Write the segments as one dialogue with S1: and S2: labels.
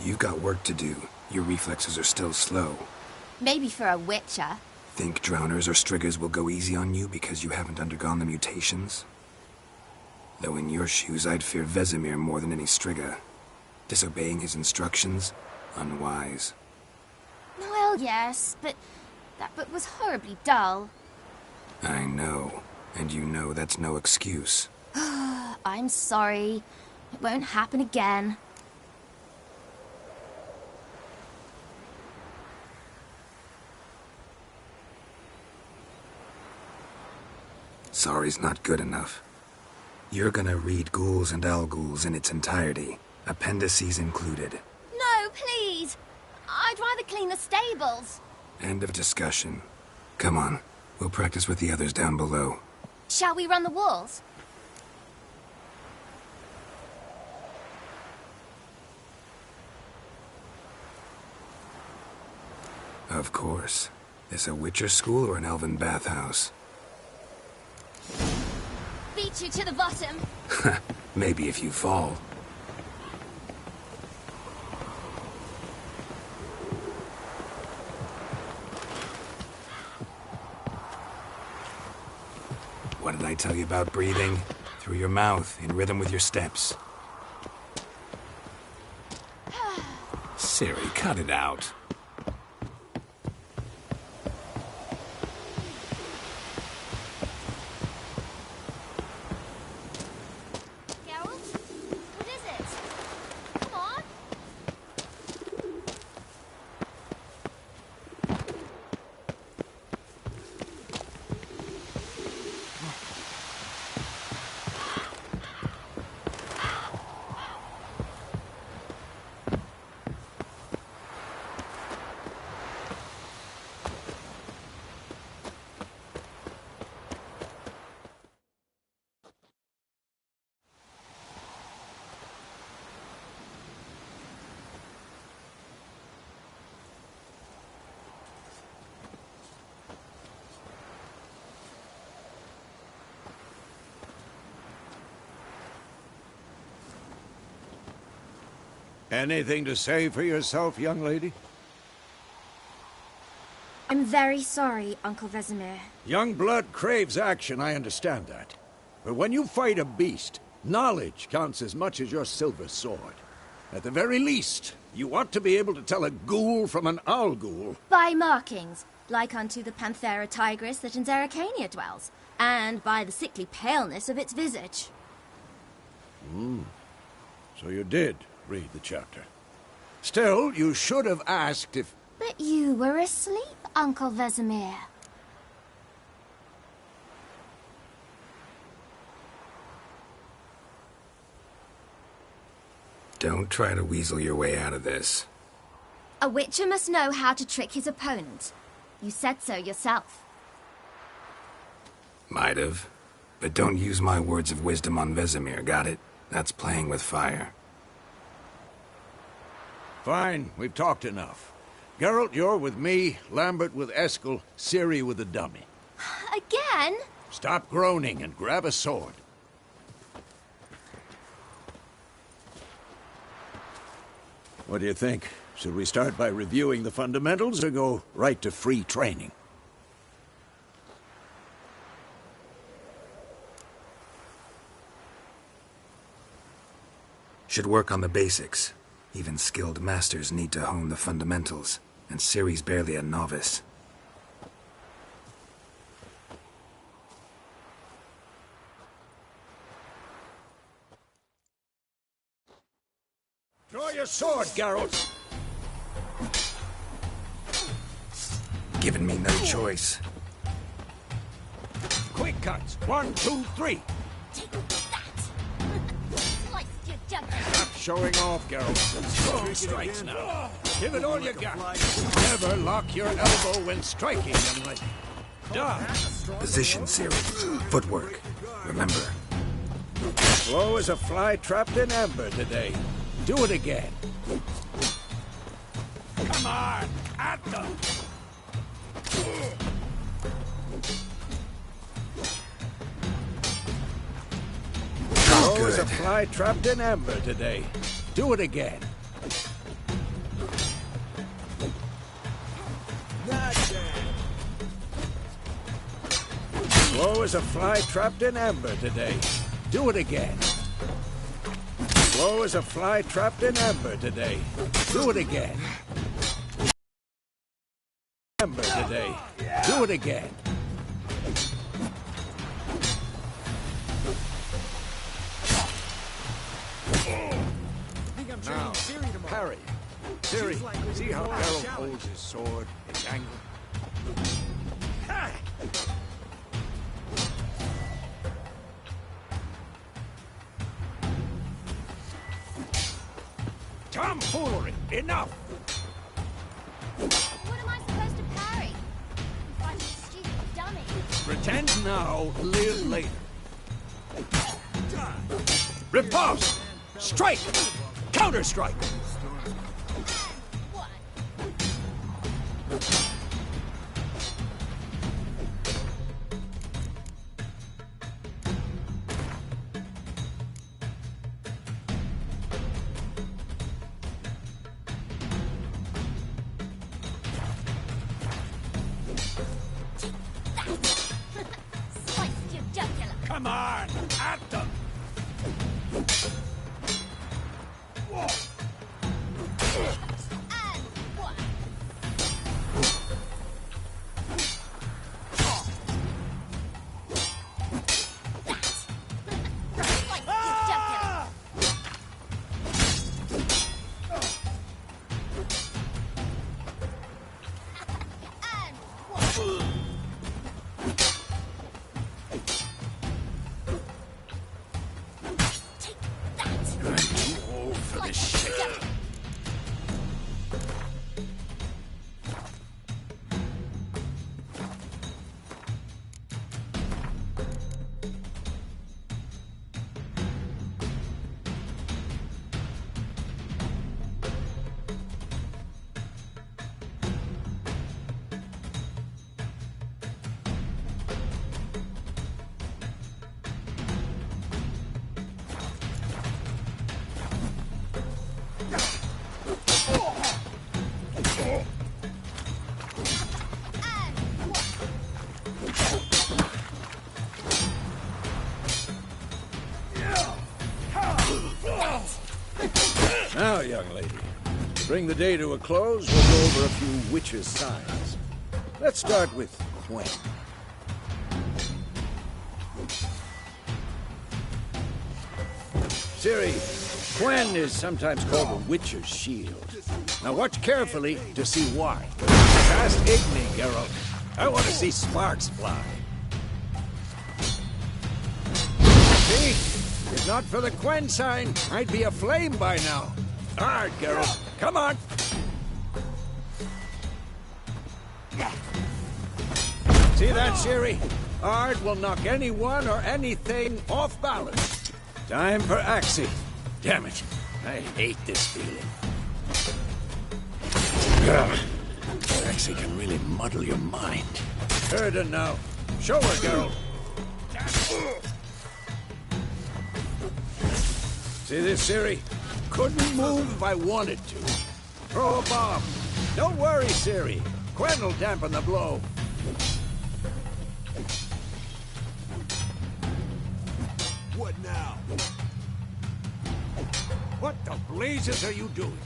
S1: You've got work to do. Your reflexes are still slow.
S2: Maybe for a witcher.
S1: Think drowners or striggers will go easy on you because you haven't undergone the mutations? Though in your shoes, I'd fear Vesemir more than any strigger. Disobeying his instructions? Unwise.
S2: Well, yes, but that book was horribly dull.
S1: I know. And you know that's no excuse.
S2: I'm sorry. It won't happen again.
S1: Sorry's not good enough. You're gonna read Ghouls and Al-Ghouls in its entirety, appendices included.
S2: No, please! I'd rather clean the stables.
S1: End of discussion. Come on, we'll practice with the others down below.
S2: Shall we run the walls?
S1: Of course. This a Witcher school or an elven bathhouse?
S2: Beat you to the bottom.
S1: Maybe if you fall. What did I tell you about breathing? Through your mouth, in rhythm with your steps. Ciri, cut it out.
S3: Anything to say for yourself, young lady?
S2: I'm very sorry, Uncle Vesemir.
S3: Young blood craves action, I understand that. But when you fight a beast, knowledge counts as much as your silver sword. At the very least, you ought to be able to tell a ghoul from an owl-ghoul.
S2: By markings, like unto the Panthera tigris that in Zerrikania dwells, and by the sickly paleness of its visage.
S3: So you did read the chapter. Still, you should have asked if...
S2: But you were asleep, Uncle Vesemir.
S1: Don't try to weasel your way out of this.
S2: A witcher must know how to trick his opponent. You said so yourself.
S1: Might have. But don't use my words of wisdom on Vesemir, got it? That's playing with fire.
S3: Fine, we've talked enough. Geralt, you're with me, Lambert with Eskel, Ciri with the dummy.
S2: Again?
S3: Stop groaning and grab a sword. What do you think? Should we start by reviewing the fundamentals or go right to free training?
S1: Should work on the basics. Even skilled masters need to hone the fundamentals, and Ciri's barely a novice.
S3: Draw your sword, Geralt!
S1: Given me no choice.
S3: Quick cuts! 1, 2, 3!
S2: Take that! Sliced your junk.
S3: Stop showing off, Geralt. Strong strikes now. Give it all you got. Never lock your elbow when striking, young lady. Done.
S1: Position, Ciri. Footwork. Remember.
S3: Slow as a fly trapped in amber today. Do it again. Come on, at them. Slow as a fly trapped in amber today. Do it again. Slow as a fly trapped in amber today. Do it again. Slow as a fly trapped in amber today. Do it again. Amber today. Do it again. Now, parry. Siri, see how Geralt holds his sword, his angle? Tomfoolery! Enough!
S2: What am I supposed to parry? I'm fighting a stupid dummy.
S3: Pretend now, live later. Riposte! Strike! Counter-strike!
S2: What? Sliced your jugular.
S3: Come on! At them!
S2: And what? Sliced your jugular. And what? Take that.
S3: I'm too old for this shit. Now, young lady, to bring the day to a close, we'll go over a few witches' signs. Let's start with Gwen. Ciri, Gwen is sometimes called a witch's shield. Now watch carefully to see why. Cast Igni, Geralt. I want to see sparks fly. See? If not for the Gwen sign, I'd be aflame by now. Hard, Geralt. Come on. See that, Ciri? Ard will knock anyone or anything off balance. Time for Axie. Damn it. I hate this feeling. Ugh. Axie can really muddle your mind. Erden now. Show her, Geralt. See this, Ciri? Couldn't move if I wanted to. Throw a bomb. Don't worry, Ciri. Gwen will dampen the blow. What now? What the blazes are you doing?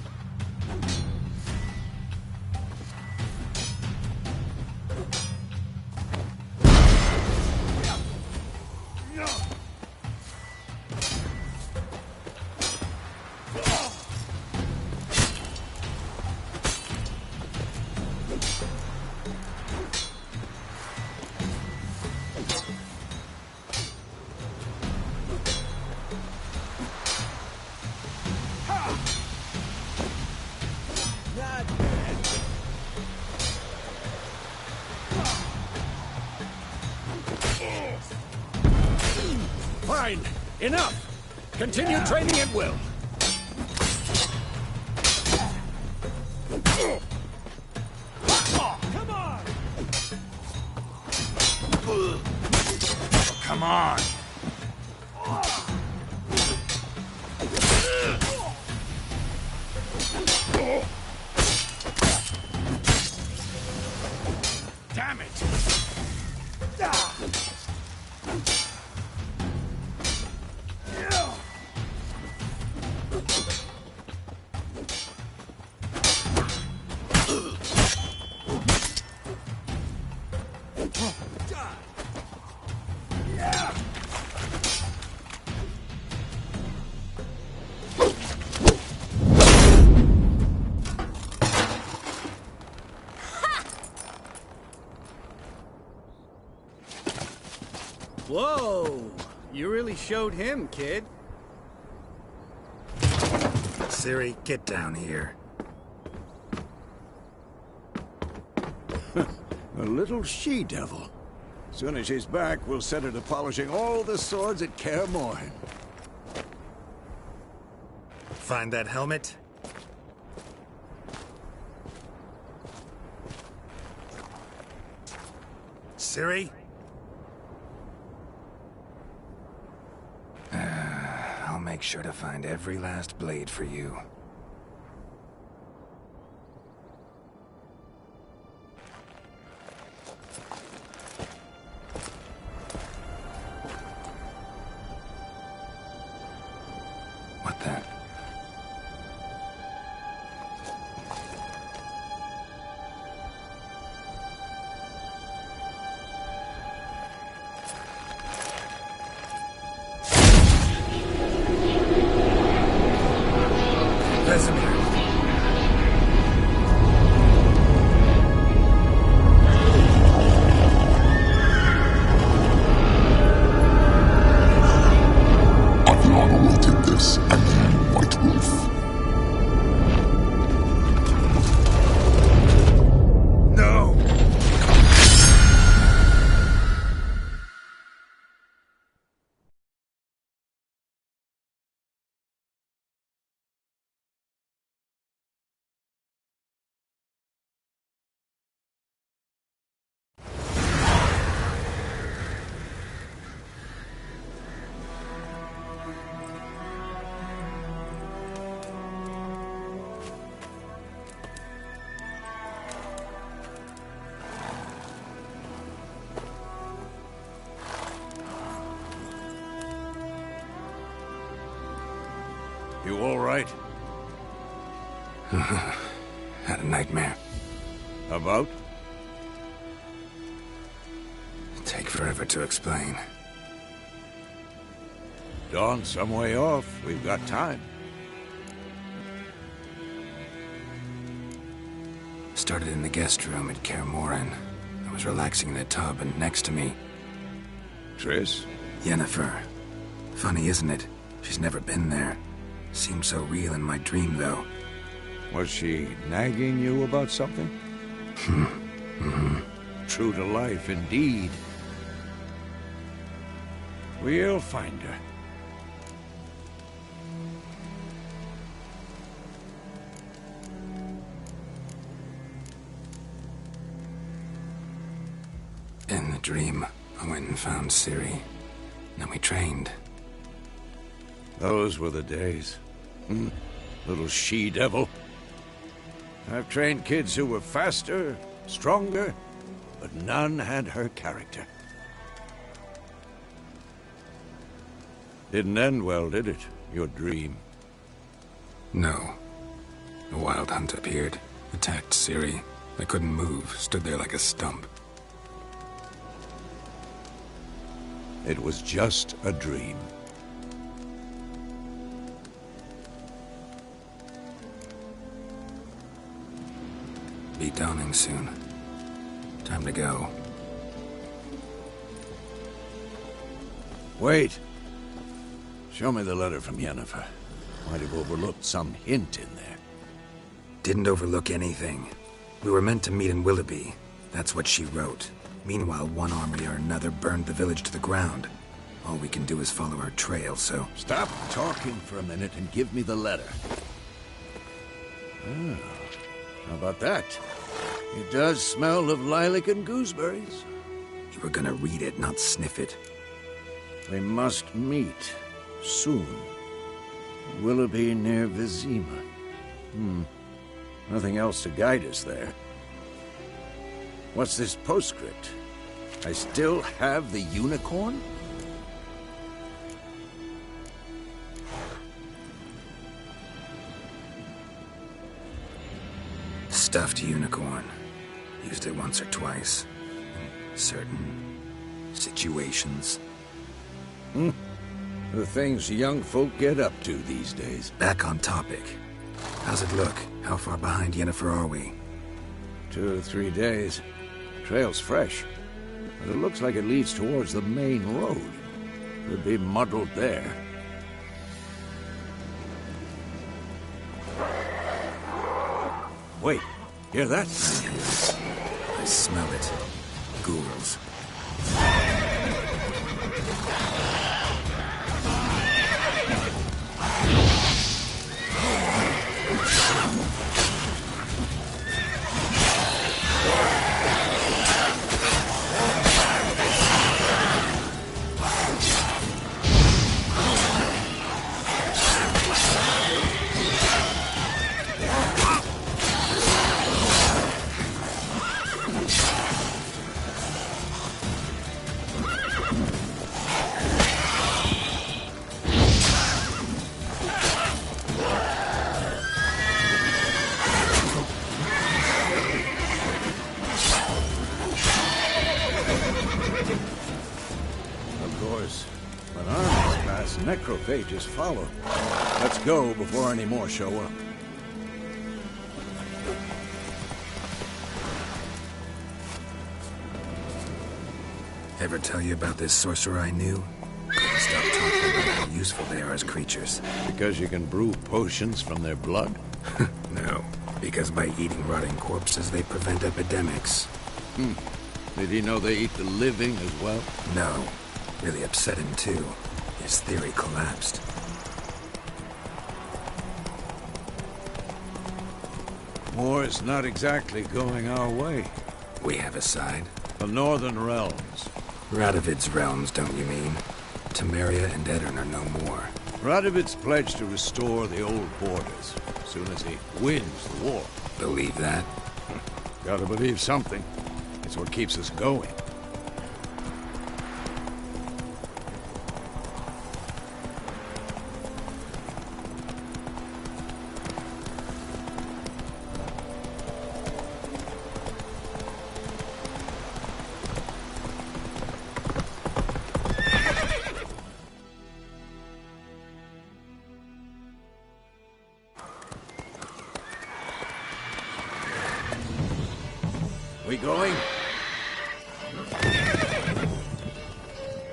S3: Fine. Enough. Continue training at will. Come on. Come on. damn it!
S4: Whoa! You really showed him, kid.
S1: Ciri, get down here.
S3: A little she-devil. Soon as she's back, we'll set her to polishing all the swords at Kaer Morhen.
S1: Find that helmet? Ciri? I'll make sure to find every last blade for you. What the? Vesemir.
S5: Adriana will take this, and you, White Wolf.
S1: No!
S3: You all right?
S1: Had a nightmare.
S3: About?
S1: Take forever to explain.
S3: Dawn's some way off. We've got time.
S1: Started in the guest room at Kaer Morhen. I was relaxing in the tub, and next to me,
S3: Triss?
S1: Yennefer. Funny, isn't it? She's never been there. Seemed so real in my dream, though.
S3: Was she nagging you about something? True to life, indeed. We'll find her.
S1: In the dream, I went and found Ciri. Then we trained.
S3: Those were the days. Little she-devil. I've trained kids who were faster, stronger, but none had her character. Didn't end well, did it? Your dream?
S1: No. A wild hunt appeared, attacked Ciri. I couldn't move, stood there like a stump.
S3: It was just a dream.
S1: Be dawning soon. Time to go.
S3: Wait. Show me the letter from Yennefer. Might have overlooked some hint in there.
S1: Didn't overlook anything. We were meant to meet in Willoughby. That's what she wrote. Meanwhile, one army or another burned the village to the ground. All we can do is follow our trail, so...
S3: Stop talking for a minute and give me the letter. Ah, how about that? It does smell of lilac and gooseberries.
S1: You were gonna read it, not sniff it.
S3: We must meet soon. Willoughby near Vizima. Nothing else to guide us there. What's this postscript? I still have the unicorn?
S1: Stuffed unicorn. Used it once or twice. In certain situations.
S3: The things young folk get up to these days.
S1: Back on topic. How's it look? How far behind Yennefer are we?
S3: 2 to 3 days. Trail's fresh. But it looks like it leads towards the main road. Could be muddled there. Wait, hear that?
S1: I smell it. Ghouls.
S3: Necrophages follow. Let's go before any more show up.
S1: Ever tell you about this sorcerer I knew? Couldn't stop talking about how useful they are as creatures.
S3: Because you can brew potions from their blood?
S1: No, because by eating rotting corpses, they prevent epidemics.
S3: Did he know they eat the living as well?
S1: No. Really upset him, too. His theory collapsed.
S3: War's not exactly going our way.
S1: We have a side.
S3: The Northern Realms.
S1: Radovid's realms, don't you mean? Temeria and Edirn are no more.
S3: Radovid's pledged to restore the old borders as soon as he wins the war.
S1: Believe that?
S3: Gotta believe something. It's what keeps us going. We going?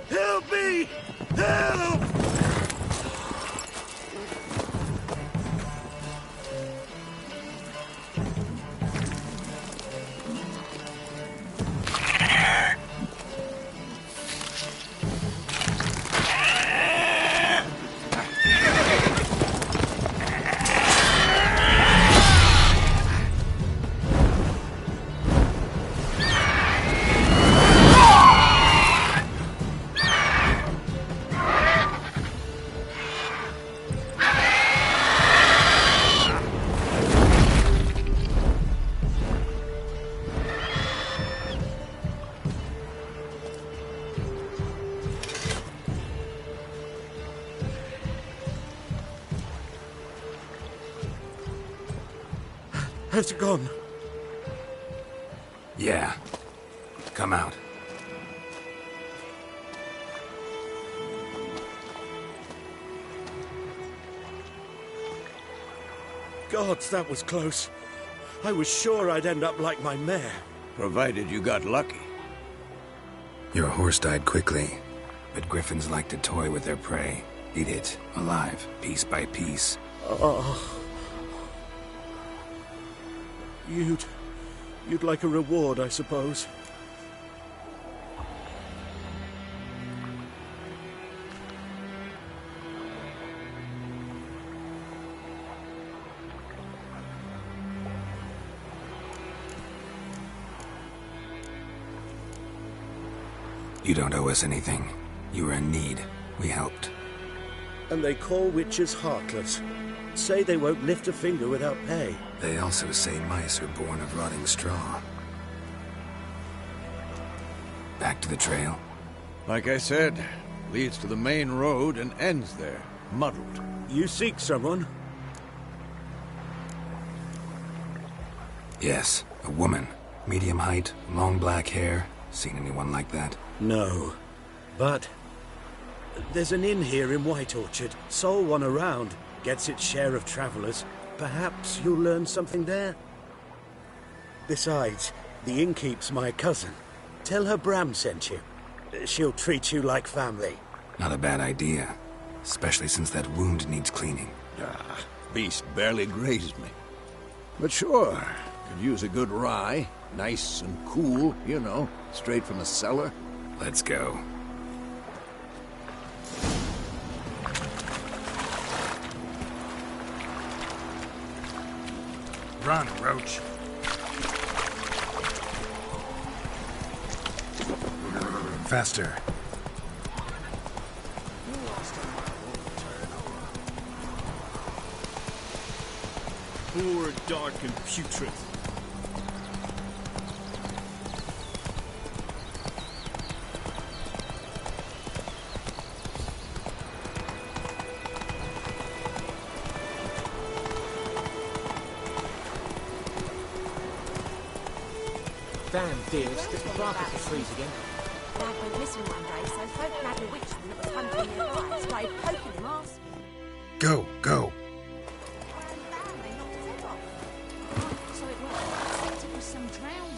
S3: Help me! Help!
S6: Has it gone?
S1: Yeah. Come out.
S6: Gods, that was close. I was sure I'd end up like my mare.
S3: Provided you got lucky.
S1: Your horse died quickly, but griffins like to toy with their prey. Eat it, alive, piece by piece.
S6: Oh. You'd like a reward, I suppose.
S1: You don't owe us anything. You were in need. We helped.
S6: And they call witches heartless. Say they won't lift a finger without pay.
S1: They also say mice are born of rotting straw. Back to the trail?
S3: Like I said, leads to the main road and ends there, muddled.
S6: You seek someone?
S1: Yes, a woman. Medium height, long black hair. Seen anyone like that?
S6: No. But there's an inn here in White Orchard. Sole one around. Gets its share of travelers. Perhaps you'll learn something there? Besides, the innkeep's my cousin. Tell her Bram sent you. She'll treat you like family.
S1: Not a bad idea. Especially since that wound needs cleaning.
S3: Beast barely grazed me. But sure, could use a good rye. Nice and cool, you know, straight from a cellar.
S1: Let's go.
S7: Run, Roach. Faster.
S4: Poor, dark, and putrid.
S8: Damn dearest, the bark at the trees again.
S9: Dad went missing one day, so folk grabbed a witchman that was hunting nearby, started poking him, asking.
S7: Go, go.
S9: Bam, they knocked his head off. So it was. Except it was some drowning.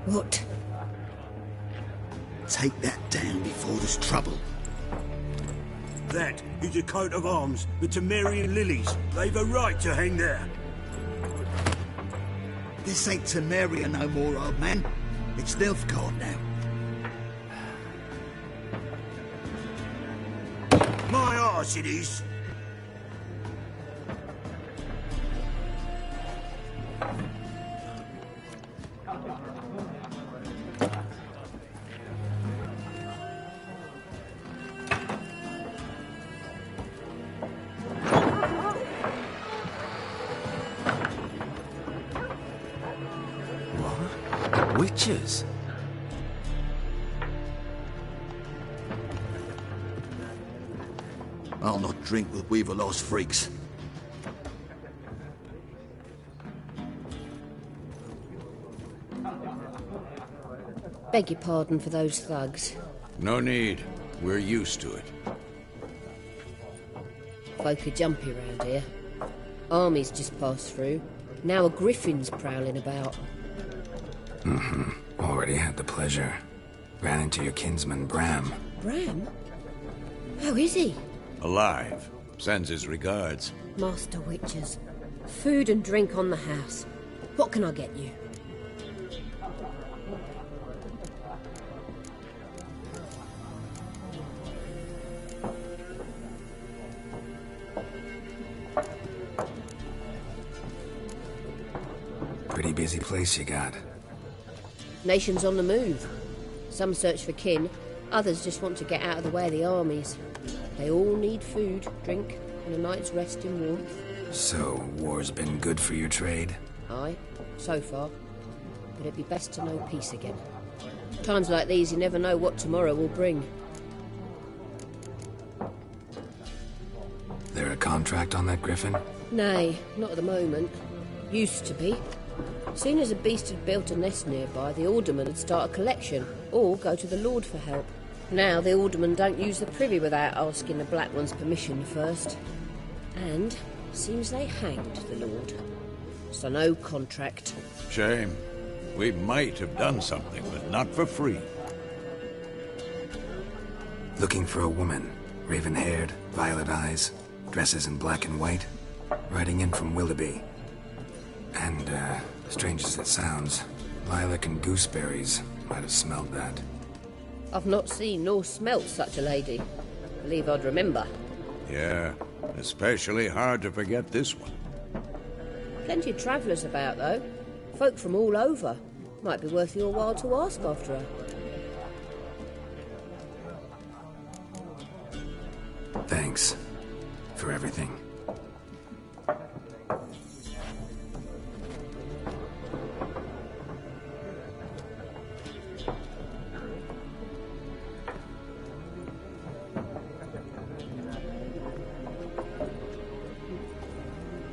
S10: What? Take that down before there's trouble.
S6: That is a coat of arms, the Temerian lilies. They've a right to hang there.
S10: This ain't Temeria no more, old man. It's Nilfgaard now.
S6: My arse it is.
S1: Witches?
S10: I'll not drink with Weaverlaw's freaks.
S11: Beg your pardon for those thugs.
S3: No need. We're used to it.
S11: Folk are jumpy round here. Armies just passed through. Now a griffin's prowling about.
S1: Already had the pleasure. Ran into your kinsman, Bram.
S11: Bram? How is he?
S3: Alive. Sends his regards.
S11: Master Witches. Food and drink on the house. What can I get you?
S1: Pretty busy place you got.
S11: Nations on the move. Some search for kin, others just want to get out of the way of the armies. They all need food, drink, and a night's rest in warmth.
S1: So, war's been good for your trade?
S11: Aye, so far. But it'd be best to know peace again. Times like these, you never know what tomorrow will bring.
S1: There a contract on that griffin?
S11: Nay, not at the moment. Used to be. Soon as a beast had built a nest nearby, the alderman would start a collection, or go to the Lord for help. Now the alderman don't use the privy without asking the Black One's permission first. And seems they hanged the Lord. So no contract.
S3: Shame. We might have done something, but not for free.
S1: Looking for a woman. Raven-haired, violet eyes, dresses in black and white. Riding in from Willoughby. And, strange as it sounds, lilac and gooseberries might have smelled that.
S11: I've not seen nor smelt such a lady. Believe I'd remember.
S3: Yeah, especially hard to forget this one.
S11: Plenty of travellers about, though. Folk from all over. Might be worth your while to ask after her.
S1: Thanks for everything.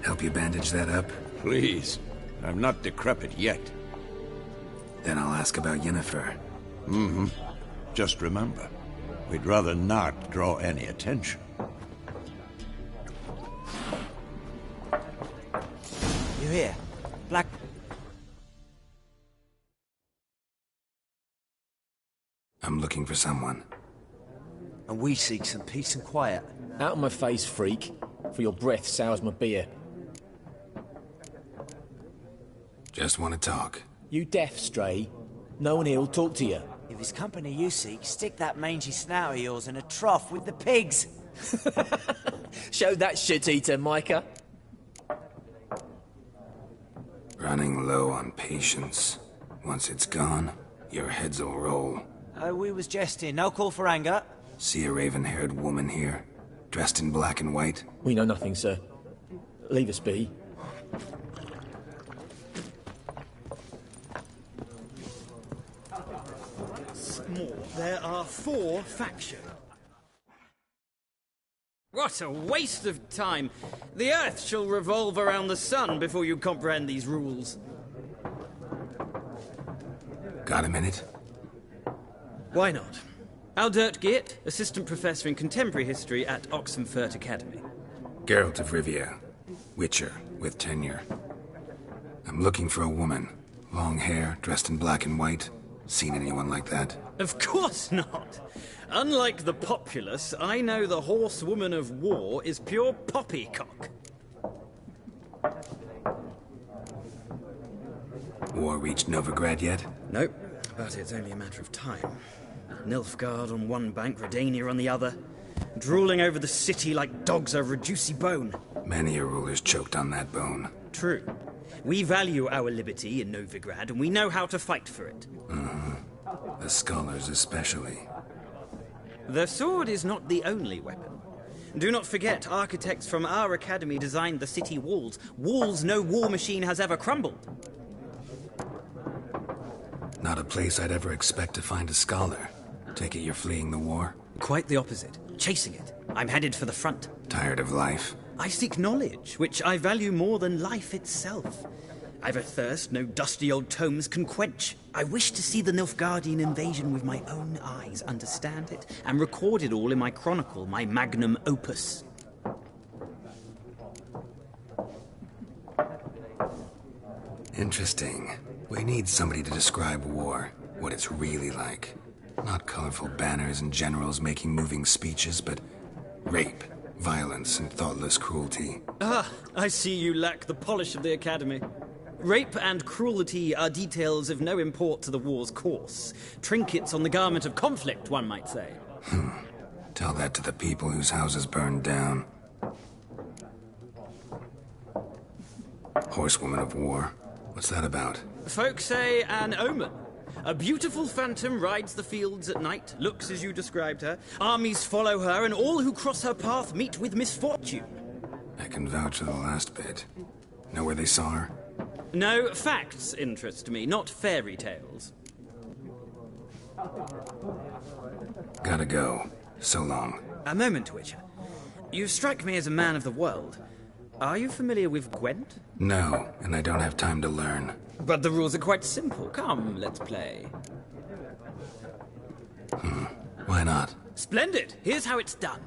S1: Help you bandage that up?
S3: Please. I'm not decrepit yet.
S1: Then I'll ask about Yennefer.
S3: Mm-hmm. Just remember, we'd rather not draw any attention.
S12: You hear? Black...
S1: I'm looking for someone.
S12: And we seek some peace and quiet.
S8: Out of my face, freak. For your breath sours my beer.
S1: Just want to talk.
S8: You deaf, Stray? No one here will talk to you.
S12: If it's company you seek, stick that mangy snout of yours in a trough with the pigs.
S8: Show that shit-eater, Micah.
S1: Running low on patience. Once it's gone, your heads will roll.
S12: Oh, we was jesting. No call for anger.
S1: See a raven-haired woman here, dressed in black and white?
S8: We know nothing, sir. Leave us be.
S4: There are 4 factions. What a waste of time! The Earth shall revolve around the sun before you comprehend these rules.
S1: Got a minute?
S4: Why not? Aldert Geert, Assistant Professor in Contemporary History at Oxenfurt Academy.
S1: Geralt of Rivia, Witcher, with tenure. I'm looking for a woman. Long hair, dressed in black and white. Seen anyone like that?
S4: Of course not! Unlike the populace, I know the horsewoman of war is pure poppycock.
S1: War reached Novigrad yet?
S4: Nope, but it's only a matter of time. Nilfgaard on one bank, Redania on the other. Drooling over the city like dogs over a juicy bone.
S1: Many a ruler's choked on that bone.
S4: True. We value our liberty in Novigrad, and we know how to fight for it.
S1: The scholars especially.
S4: The sword is not the only weapon. Do not forget, architects from our academy designed the city walls. Walls no war machine has ever crumbled.
S1: Not a place I'd ever expect to find a scholar. Take it you're fleeing the war?
S4: Quite the opposite. Chasing it. I'm headed for the front.
S1: Tired of life?
S4: I seek knowledge, which I value more than life itself. I've a thirst no dusty old tomes can quench. I wish to see the Nilfgaardian invasion with my own eyes, understand it, and record it all in my chronicle, my magnum opus.
S1: Interesting. We need somebody to describe war, what it's really like. Not colorful banners and generals making moving speeches, but rape, violence, and thoughtless cruelty.
S4: Ah, I see you lack the polish of the academy. Rape and cruelty are details of no import to the war's course. Trinkets on the garment of conflict, one might say.
S1: Tell that to the people whose houses burned down. Horsewoman of war. What's that about?
S4: Folk say an omen. A beautiful phantom rides the fields at night, looks as you described her. Armies follow her, and all who cross her path meet with misfortune.
S1: I can vouch for the last bit. Know where they saw her?
S4: No, facts interest me, not fairy tales.
S1: Gotta go. So long.
S4: A moment, Witcher. You strike me as a man of the world. Are you familiar with Gwent?
S1: No, and I don't have time to learn.
S4: But the rules are quite simple. Come, let's play.
S1: Why not?
S4: Splendid! Here's how it's done.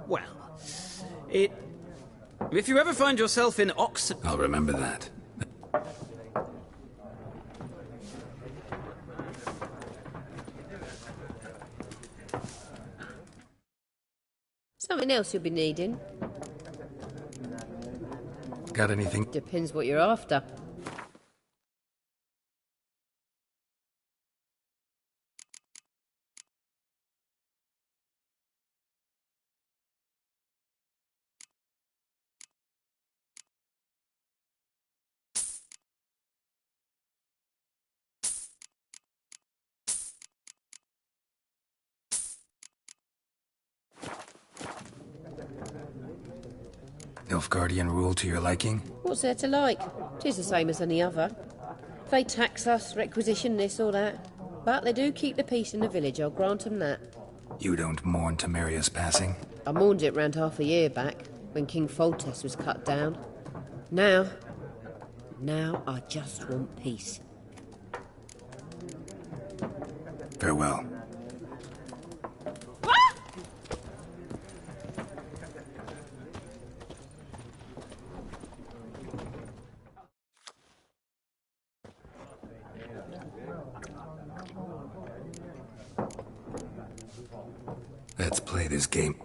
S4: Well, if you ever find yourself in Oxford...
S1: I'll remember that.
S11: Something else you'll be needing.
S1: Got anything?
S11: Depends what you're after.
S1: Nilfgaardian rule to your liking?
S11: What's there to like? 'Tis the same as any other. They tax us, requisition this or that. But they do keep the peace in the village, I'll grant 'em that.
S1: You don't mourn Temeria's passing?
S11: I mourned it round half a year back, when King Foltest was cut down. Now I just want peace.
S1: Farewell. Let's play this game.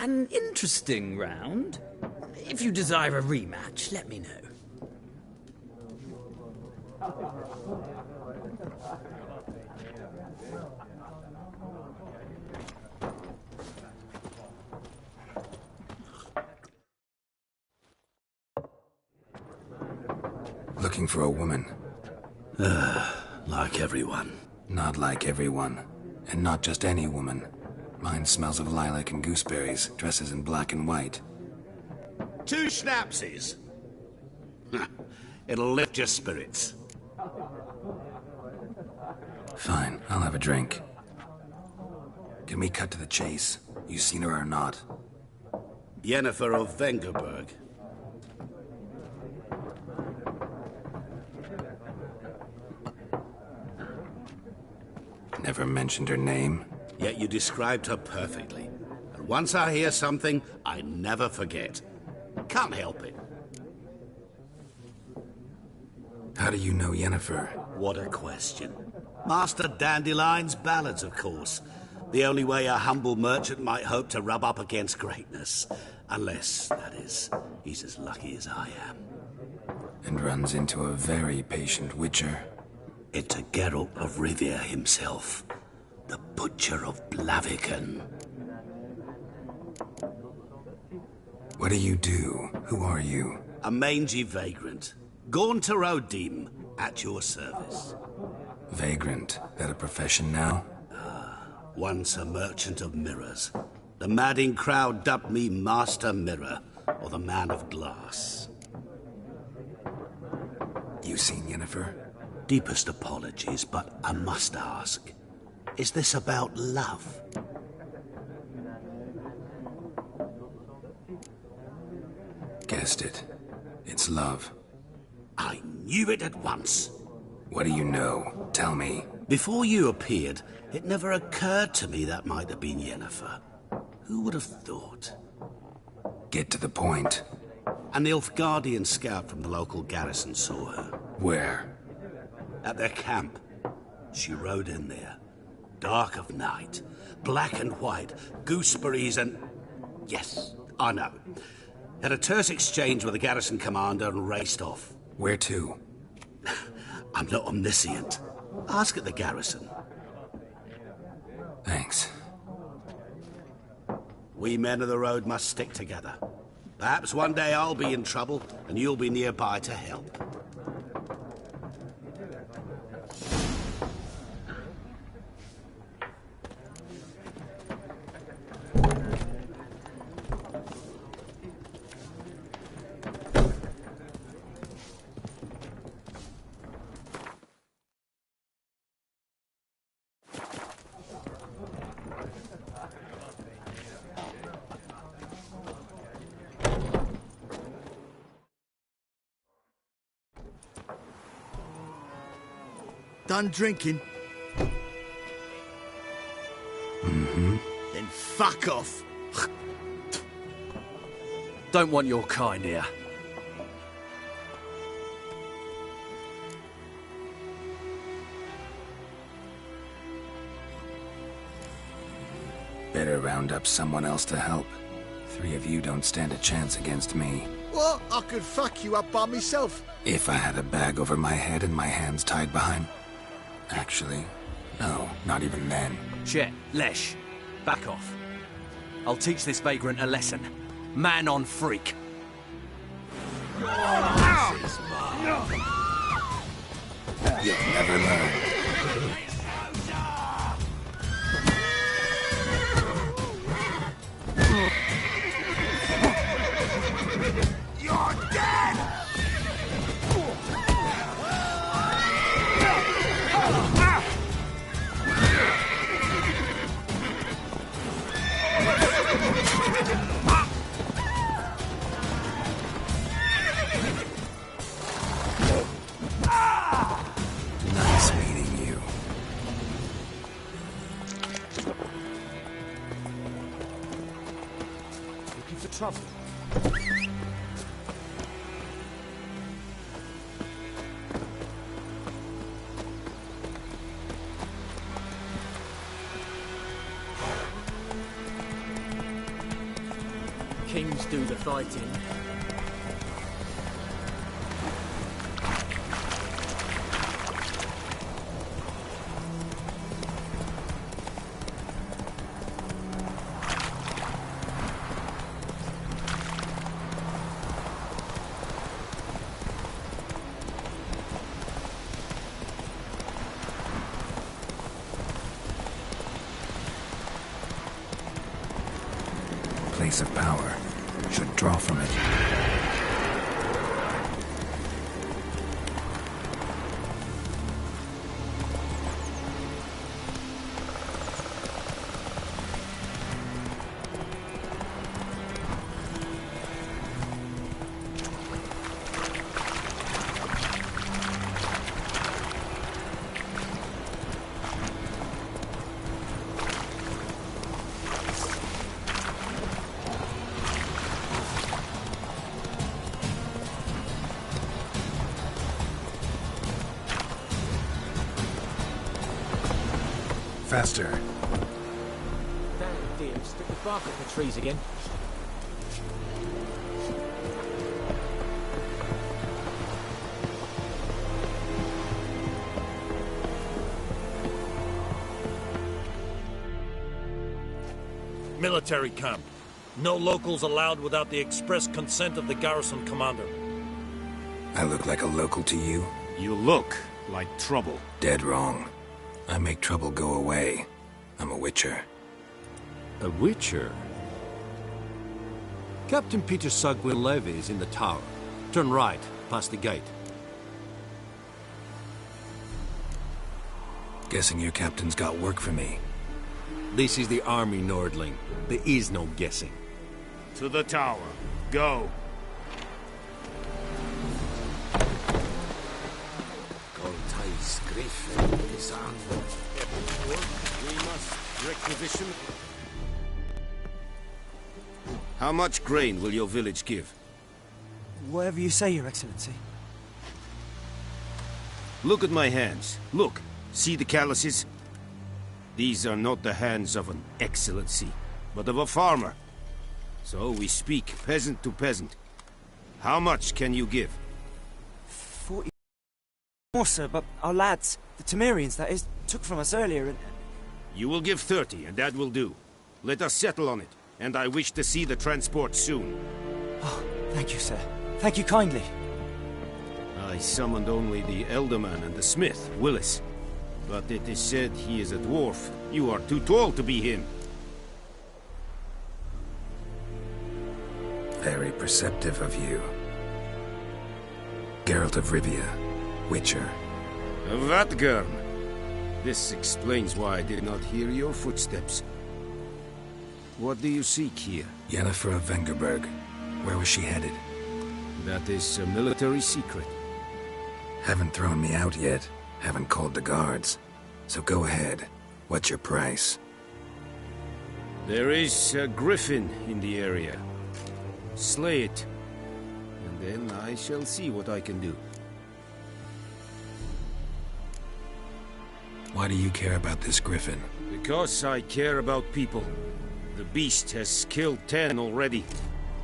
S4: An interesting round. If you desire a rematch, let me know.
S1: Looking for a woman.
S6: Like everyone.
S1: Not like everyone. And not just any woman. Mine smells of lilac and gooseberries, dresses in black and white.
S13: 2 schnapsies. It'll lift your spirits.
S1: Fine, I'll have a drink. Can we cut to the chase? You seen her or not?
S13: Yennefer of Vengerberg.
S1: Never mentioned her name.
S13: Yet you described her perfectly. And once I hear something, I never forget. Can't help it.
S1: How do you know Yennefer?
S13: What a question. Master Dandelion's ballads, of course. The only way a humble merchant might hope to rub up against greatness. Unless, that is, he's as lucky as I am.
S1: And runs into a very patient witcher.
S13: It's a Geralt of Rivia himself. The Butcher of Blaviken.
S1: What do you do? Who are you?
S13: A mangy vagrant. Gaunter Odim, at your service.
S1: Vagrant? That a profession now?
S13: Once a merchant of mirrors. The madding crowd dubbed me Master Mirror, or the Man of Glass.
S1: You seen Yennefer?
S13: Deepest apologies, but I must ask. Is this about love?
S1: Guessed it. It's love.
S13: I knew it at once.
S1: What do you know? Tell me.
S13: Before you appeared, it never occurred to me that might have been Yennefer. Who would have thought?
S1: Get to the point.
S13: An Nilfgaardian scout from the local garrison saw her.
S1: Where?
S13: At their camp. She rode in there. Dark of night. Black and white. Gooseberries and... Yes, I know. Had a terse exchange with the garrison commander and raced off.
S1: Where to?
S13: I'm not omniscient. Ask at the garrison.
S1: Thanks.
S13: We men of the road must stick together. Perhaps one day I'll be in trouble and you'll be nearby to help.
S10: Done drinking?
S1: Mm-hmm.
S10: Then fuck off.
S14: Don't want your kind here.
S1: Better round up someone else to help. 3 of you don't stand a chance against me.
S10: What? I could fuck you up by myself.
S1: If I had a bag over my head and my hands tied behind... Actually, no, not even then.
S14: Shit, Lesh, back off. I'll teach this vagrant a lesson. Man on freak.
S1: You'll never learn.
S10: You're dead!
S1: Nice meeting you.
S8: Looking for trouble? kings do the fighting.
S1: Place of power. Should draw from it. Faster.
S8: Damn dear, stick the bark at the trees again.
S15: Military camp. No locals allowed without the express consent of the garrison commander.
S1: I look like a local to you?
S15: You look like trouble.
S1: Dead wrong. I make trouble go away. I'm a witcher.
S14: A witcher? Captain Peter Sugwin Levy is in the tower. Turn right, past the gate.
S1: Guessing your captain's got work for me.
S14: This is the army, Nordling. There is no guessing.
S15: To the tower. Go.
S3: We must requisition. How much grain will your village give?
S12: Whatever you say, Your Excellency.
S3: Look at my hands. Look. See the calluses? These are not the hands of an excellency, but of a farmer. So we speak peasant to peasant. How much can you give?
S12: 40 more, sir, but our lads, the Temerians, that is, took from us earlier and...
S3: You will give 30, and that will do. Let us settle on it, and I wish to see the transport soon.
S12: Oh, thank you, sir. Thank you kindly.
S3: I summoned only the Elderman and the smith, Willis. But it is said he is a dwarf. You are too tall to be him.
S1: Very perceptive of you. Geralt of Rivia, Witcher.
S3: Vatgern. This explains why I did not hear your footsteps. What do you seek here?
S1: Yennefer of Vengerberg. Where was she headed?
S3: That is a military secret.
S1: Haven't thrown me out yet. Haven't called the guards. So go ahead. What's your price?
S3: There is a griffin in the area. Slay it. And then I shall see what I can do.
S1: Why do you care about this griffin?
S3: Because I care about people. The beast has killed 10 already,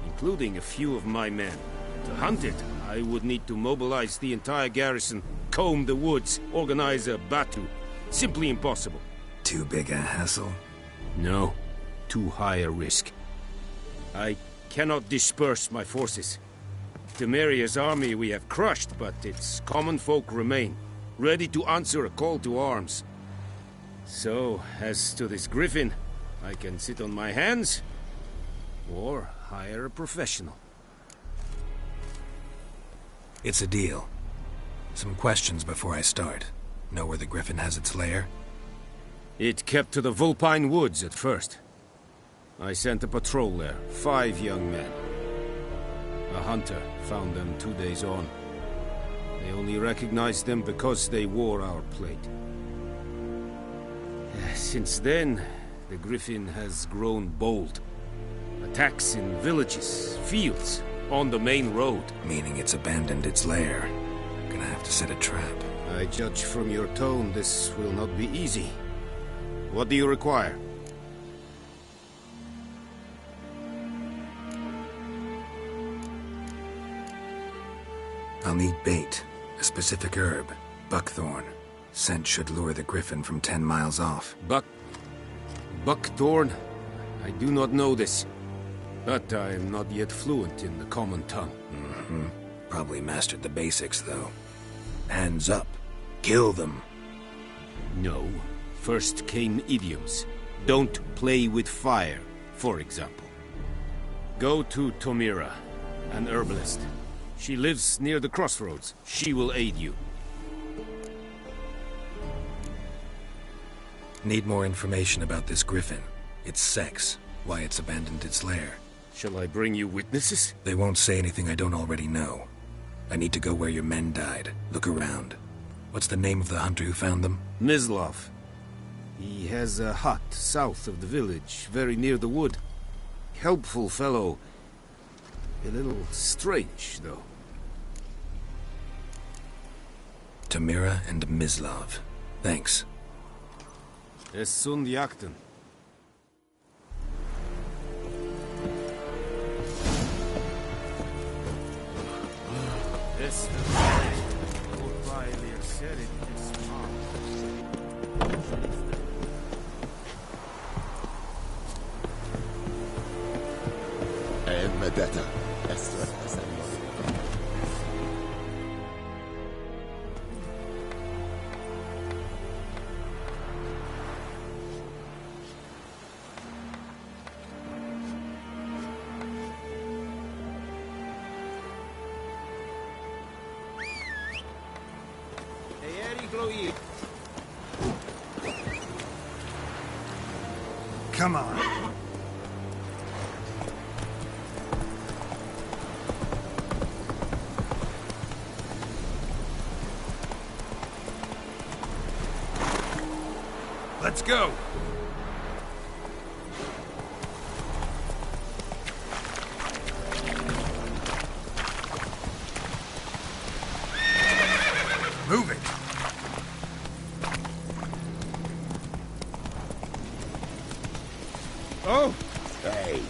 S3: including a few of my men. To hunt it, I would need to mobilize the entire garrison, comb the woods, organize a batu. Simply impossible.
S1: Too big a hassle?
S3: No. Too high a risk. I cannot disperse my forces. Temeria's army we have crushed, but its common folk remain, ready to answer a call to arms. So, as to this griffin, I can sit on my hands, or hire a professional.
S1: It's a deal. Some questions before I start. Know where the griffin has its lair?
S3: It kept to the Vulpine Woods at first. I sent a patrol there, 5 young men. A hunter found them 2 days on. They only recognized them because they wore our plate. Since then, the griffin has grown bold. Attacks in villages, fields, on the main road.
S1: Meaning it's abandoned its lair. Gonna have to set a trap.
S3: I judge from your tone this will not be easy. What do you require?
S1: I'll need bait, a specific herb, buckthorn. Scent should lure the griffin from 10 miles off.
S16: Buckthorn? I do not know this. But I am not yet fluent in the common tongue.
S1: Probably mastered the basics, though. Hands up. Kill them.
S16: No. First came idioms. Don't play with fire, for example. Go to Tomira, an herbalist. She lives near the crossroads. She will aid you.
S1: Need more information about this griffin. Its sex, why it's abandoned its lair.
S16: Shall I bring you witnesses?
S1: They won't say anything I don't already know. I need to go where your men died. Look around. What's the name of the hunter who found them?
S16: Mislav. He has a hut south of the village, very near the wood. Helpful fellow. A little strange, though.
S1: Tamira and Mislav. Thanks.
S16: Es sunt jakten. Es
S5: Vendetta.
S7: Come on. Let's go. Move it.
S16: Oh!
S5: Hey.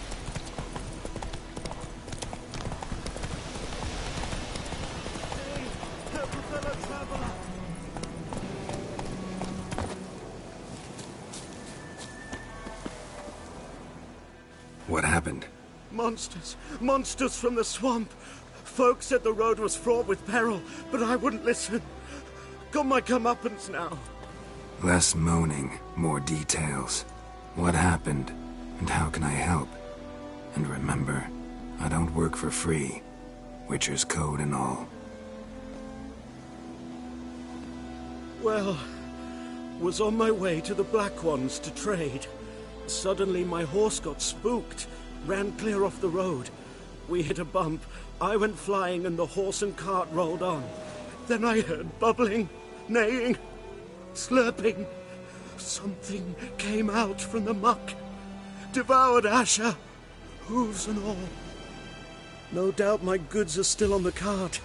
S1: What happened?
S6: Monsters. Monsters from the swamp. Folk said the road was fraught with peril, but I wouldn't listen. Got my comeuppance now.
S1: Less moaning, more details. What happened, and how can I help? And remember, I don't work for free. Witcher's code and all.
S6: Well, was on my way to the Black Ones to trade. Suddenly my horse got spooked, ran clear off the road. We hit a bump, I went flying and the horse and cart rolled on. Then I heard bubbling, neighing, slurping. Something came out from the muck, devoured Asher, hooves and all. No doubt my goods are still on the cart,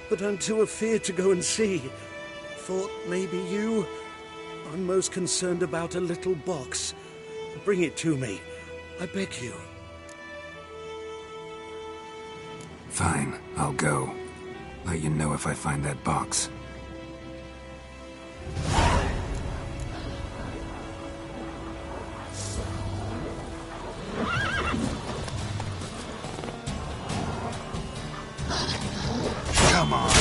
S6: but I'm too afeard to go and see. Thought maybe you. I'm most concerned about a little box. Bring it to me, I beg you.
S1: Fine, I'll go. Let you know if I find that box.
S7: Come on.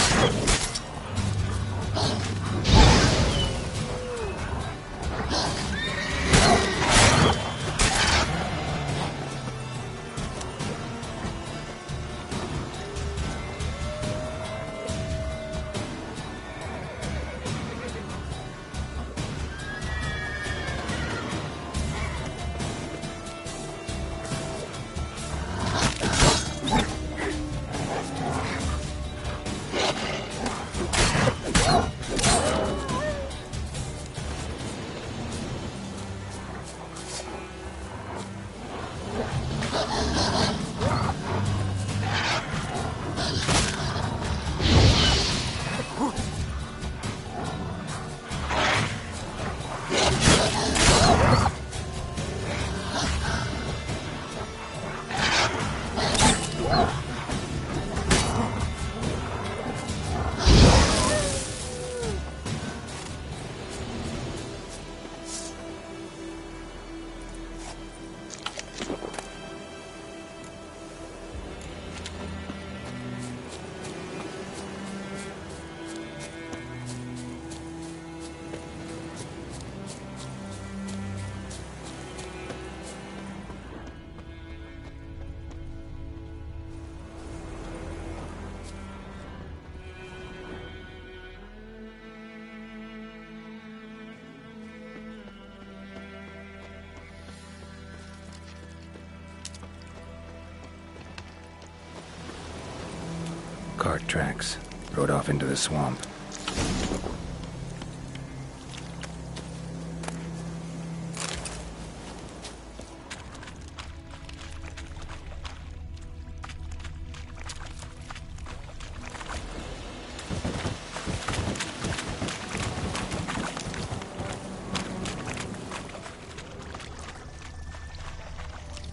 S1: Cart tracks. Rode off into the swamp.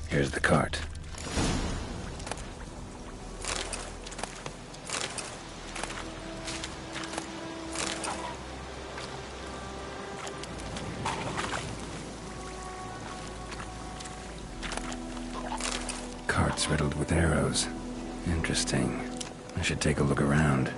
S1: Here's the cart. Cart's riddled with arrows. Interesting. I should take a look around.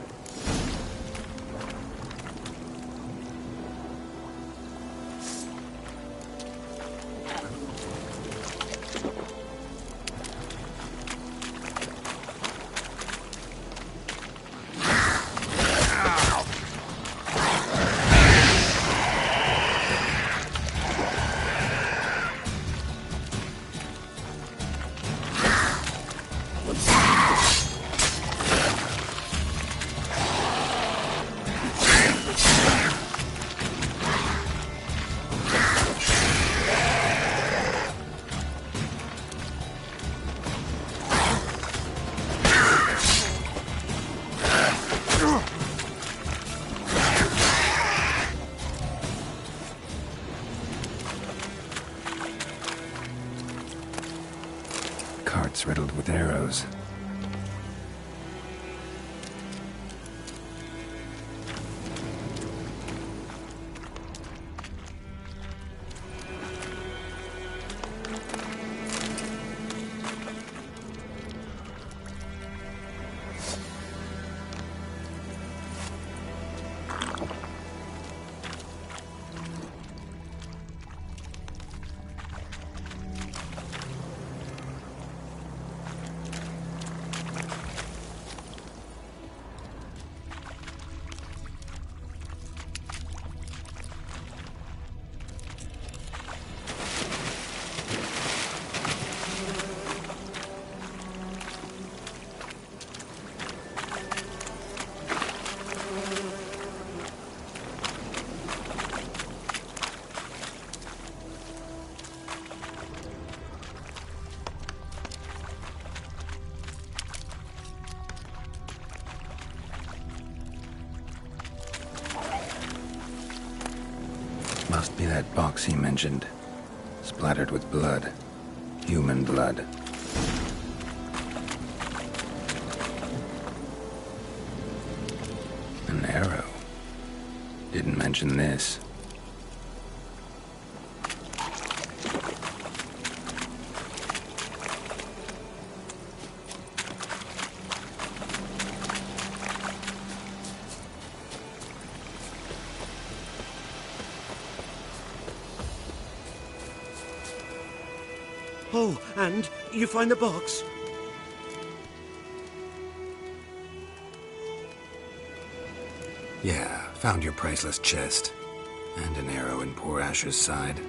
S1: Cart's riddled with arrows. Must be that box he mentioned. Splattered with blood. Human blood. An arrow. Didn't mention this.
S6: Oh, and you find the box?
S1: Yeah, found your priceless chest. And an arrow in poor Asher's side.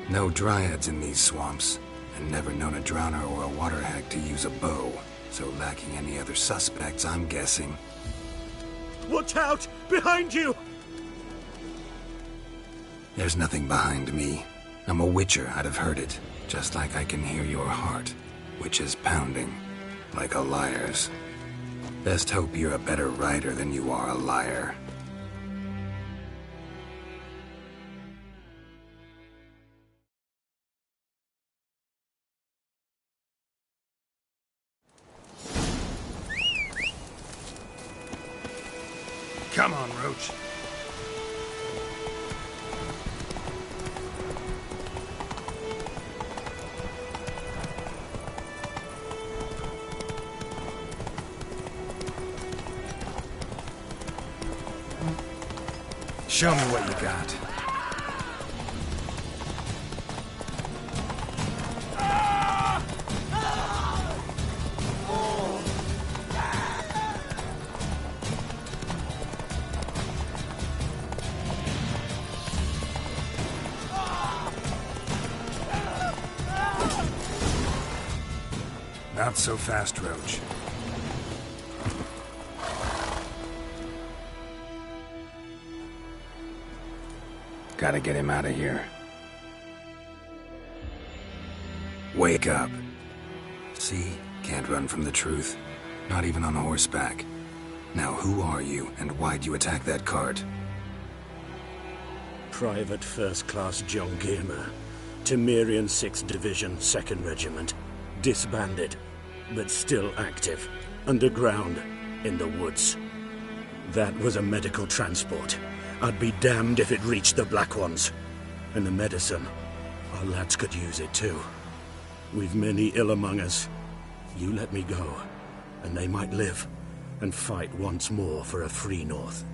S1: No dryads in these swamps, and never known a drowner or a water hag to use a bow. So lacking any other suspects, I'm guessing.
S6: Watch out! Behind you!
S1: There's nothing behind me. I'm a witcher, I'd have heard it. Just like I can hear your heart, which is pounding, like a liar's. Best hope you're a better rider than you are a liar.
S7: Come on, Roach. Show me what you got. Not so fast, Roach.
S1: Gotta get him out of here. Wake up. See? Can't run from the truth. Not even on horseback. Now who are you, and why'd you attack that cart?
S6: Private First Class John Gilmer, Temerian 6th Division, 2nd Regiment. Disbanded, but still active. Underground, in the woods. That was a medical transport. I'd be damned if it reached the Black Ones. And the medicine, our lads could use it too. We've many ill among us. You let me go, and they might live, and fight once more for a free North.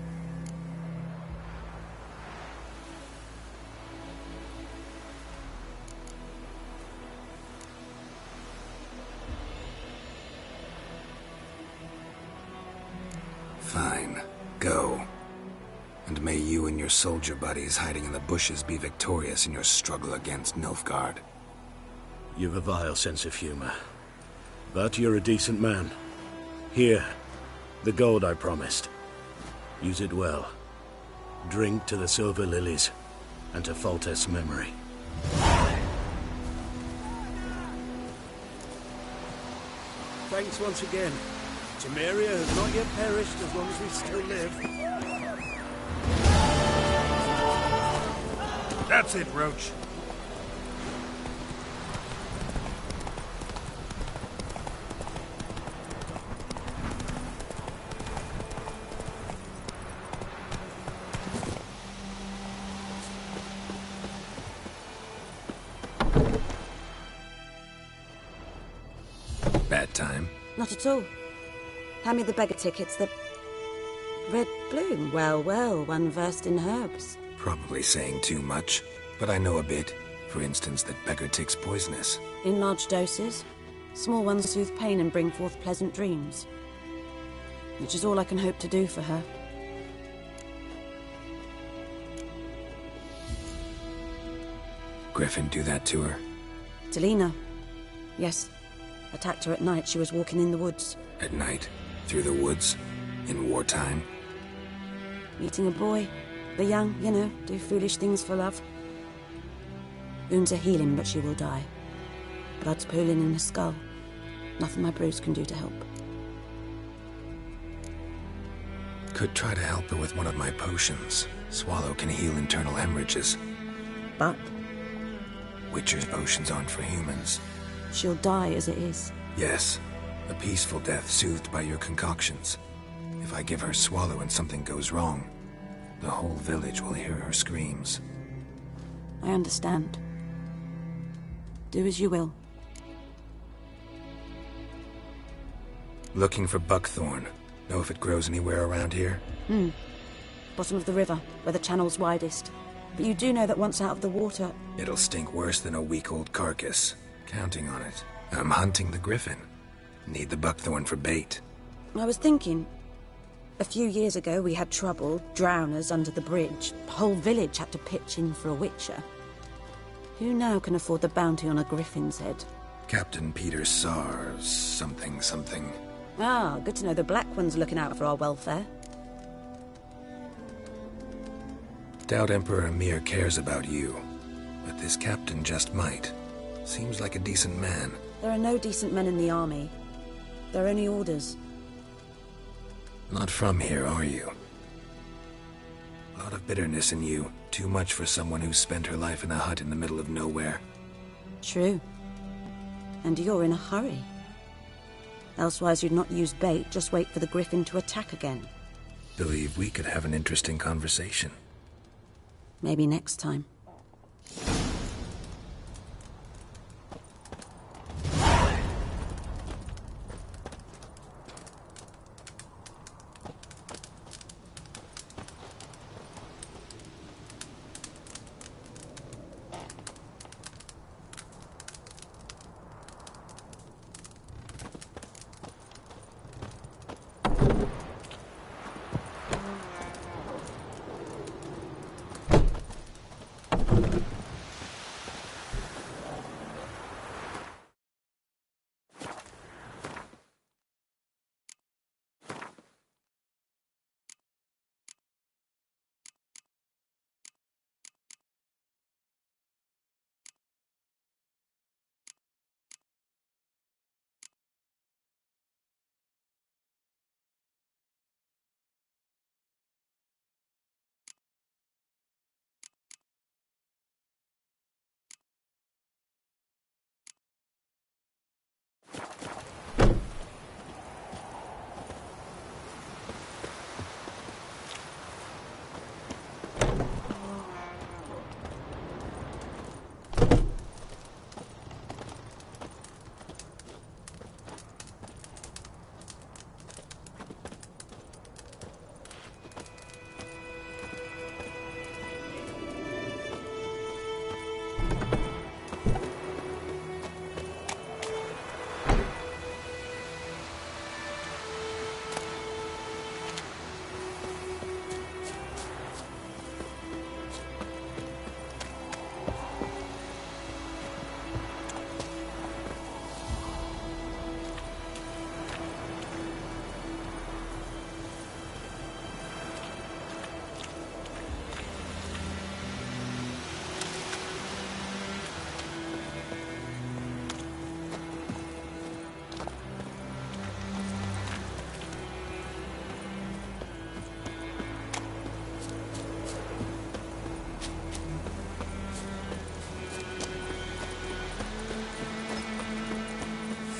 S1: Fine. Go. And may you and your soldier buddies hiding in the bushes be victorious in your struggle against Nilfgaard.
S6: You've a vile sense of humor. But you're a decent man. Here, the gold I promised. Use it well. Drink to the Silver Lilies, and to Foltest's memory.
S3: Thanks once again. Temeria has not yet perished as long as we still live.
S7: That's it, Roach.
S1: Bad time?
S17: Not at all. Hand me the beggar tickets, the red bloom. Well, well, one versed in herbs.
S1: Probably saying too much, but I know a bit. For instance, that beggar tick's poisonous.
S17: In large doses. Small ones soothe pain and bring forth pleasant dreams. Which is all I can hope to do for her.
S1: Griffin do that to her?
S17: Delina. Yes. Attacked her at night. She was walking in the woods.
S1: At night? Through the woods? In wartime?
S17: Meeting a boy. The young, you know, do foolish things for love. Wounds are healing, but she will die. Blood's pooling in her skull. Nothing my brews can do to help.
S1: Could try to help her with one of my potions. Swallow can heal internal hemorrhages.
S17: But?
S1: Witcher's potions aren't for humans.
S17: She'll die as it is.
S1: Yes. A peaceful death soothed by your concoctions. If I give her Swallow and something goes wrong, the whole village will hear her screams.
S17: I understand. Do as you will.
S1: Looking for buckthorn. Know if it grows anywhere around here?
S17: Bottom of the river, where the channel's widest. But you do know that once out of the water...
S1: It'll stink worse than a week-old carcass. Counting on it. I'm hunting the griffin. Need the buckthorn for bait.
S17: I was thinking... A few years ago we had trouble, drowners under the bridge. The whole village had to pitch in for a witcher. Who now can afford the bounty on a griffin's head?
S1: Captain Peter Sars, something.
S17: Ah, good to know the Black One's looking out for our welfare.
S1: Doubt Emperor Emir cares about you. But this captain just might. Seems like a decent man.
S17: There are no decent men in the army. There are only orders.
S1: Not from here, are you? A lot of bitterness in you. Too much for someone who spent her life in a hut in the middle of nowhere.
S17: True. And you're in a hurry. Elsewise you'd not use bait, just wait for the griffin to attack again.
S1: Believe we could have an interesting conversation.
S17: Maybe next time.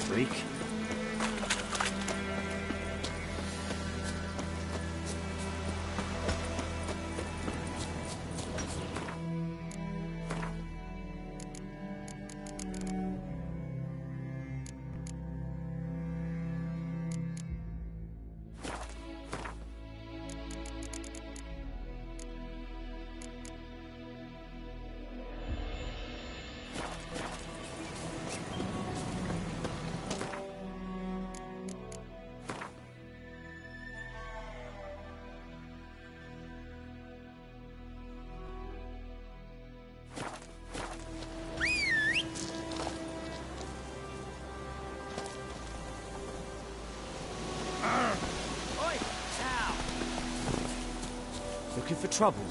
S12: freak. Looking for trouble?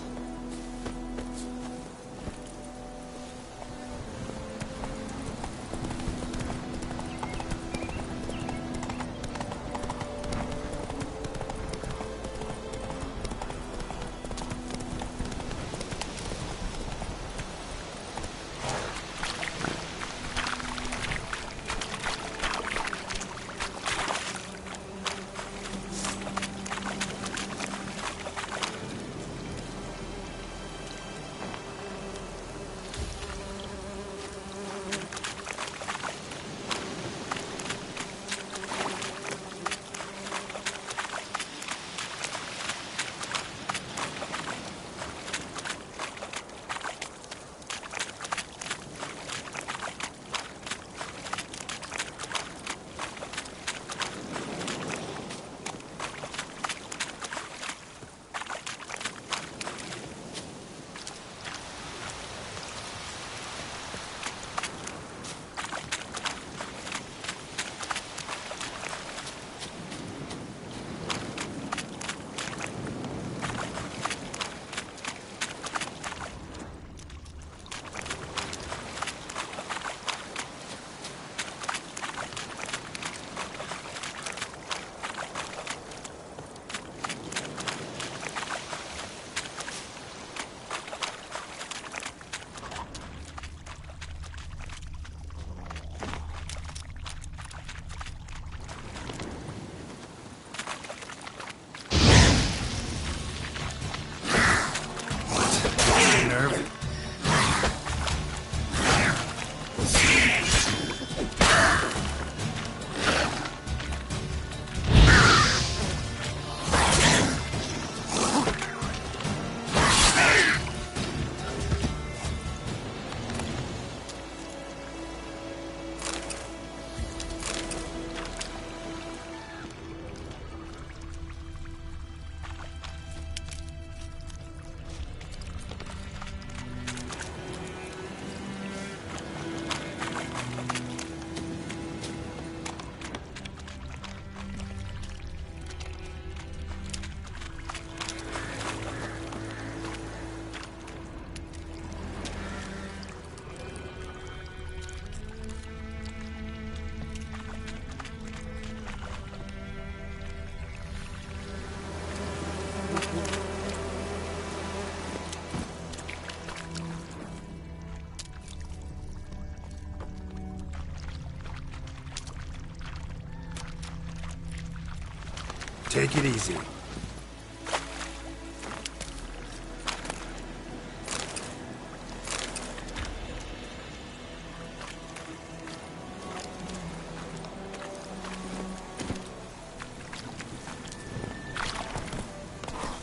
S1: Take it easy.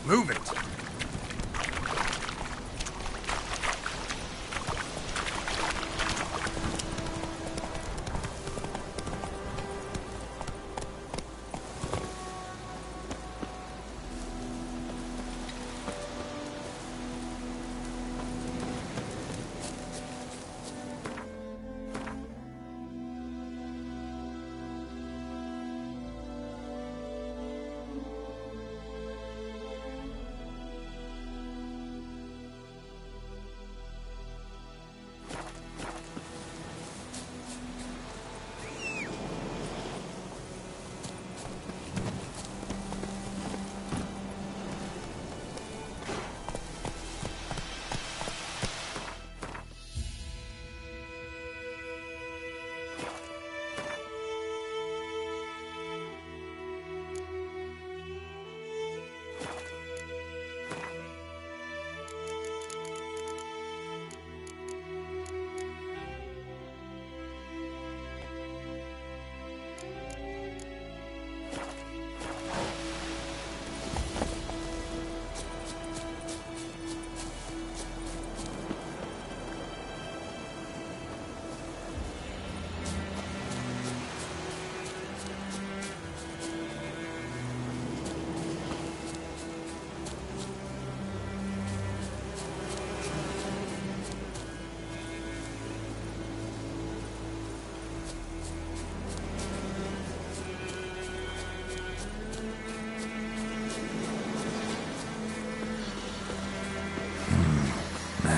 S1: Move it.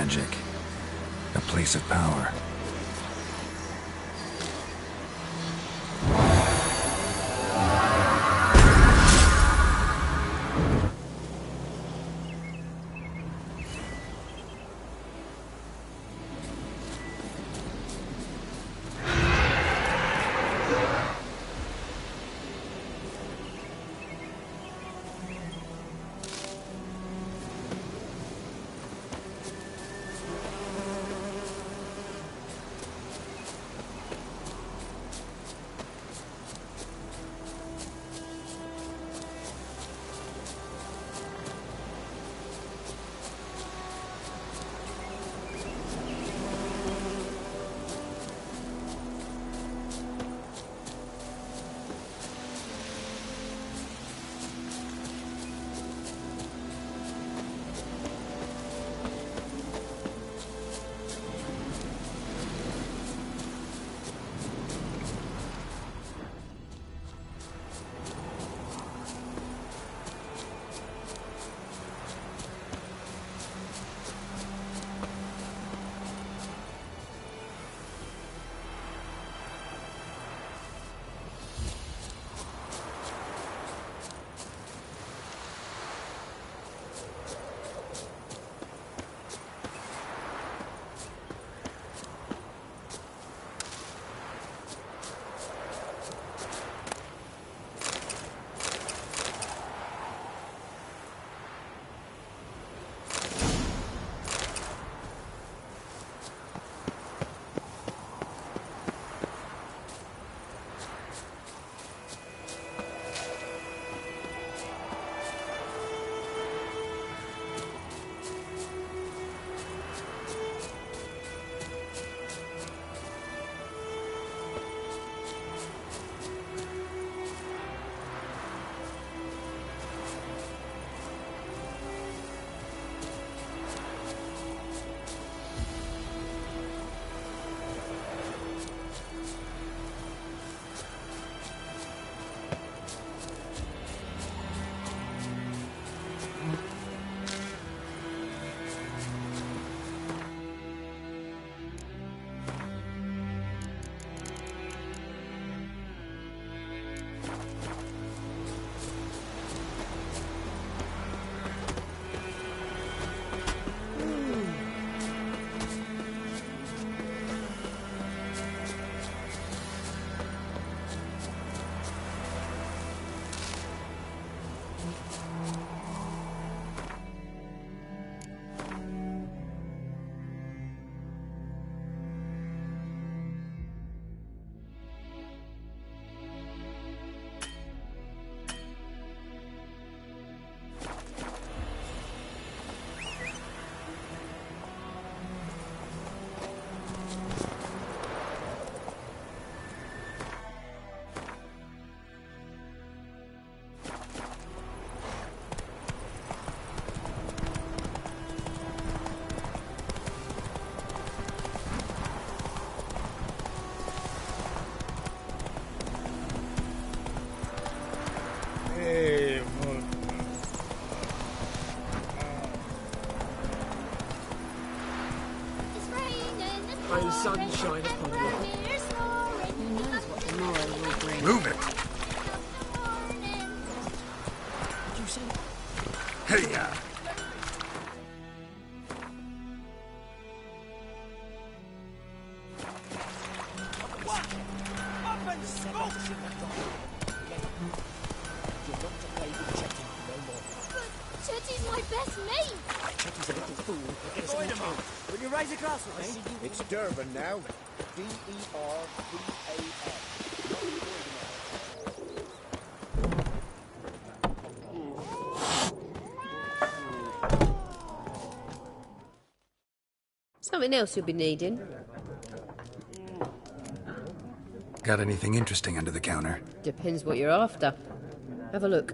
S1: magic. A place of power.
S6: May the sun shine upon you.
S17: Who knows what tomorrow will bring?
S7: Move it!
S6: Did you say?
S7: Hey,
S2: Chetty's my best mate!
S8: Chetty's a little fool.
S12: Wait a moment. Will you raise a glass with me?
S8: It's Durban now. D-E-R-B-A-N.
S11: Something else you'll be needing?
S1: Got anything interesting under the counter?
S11: Depends what you're after. Have a look.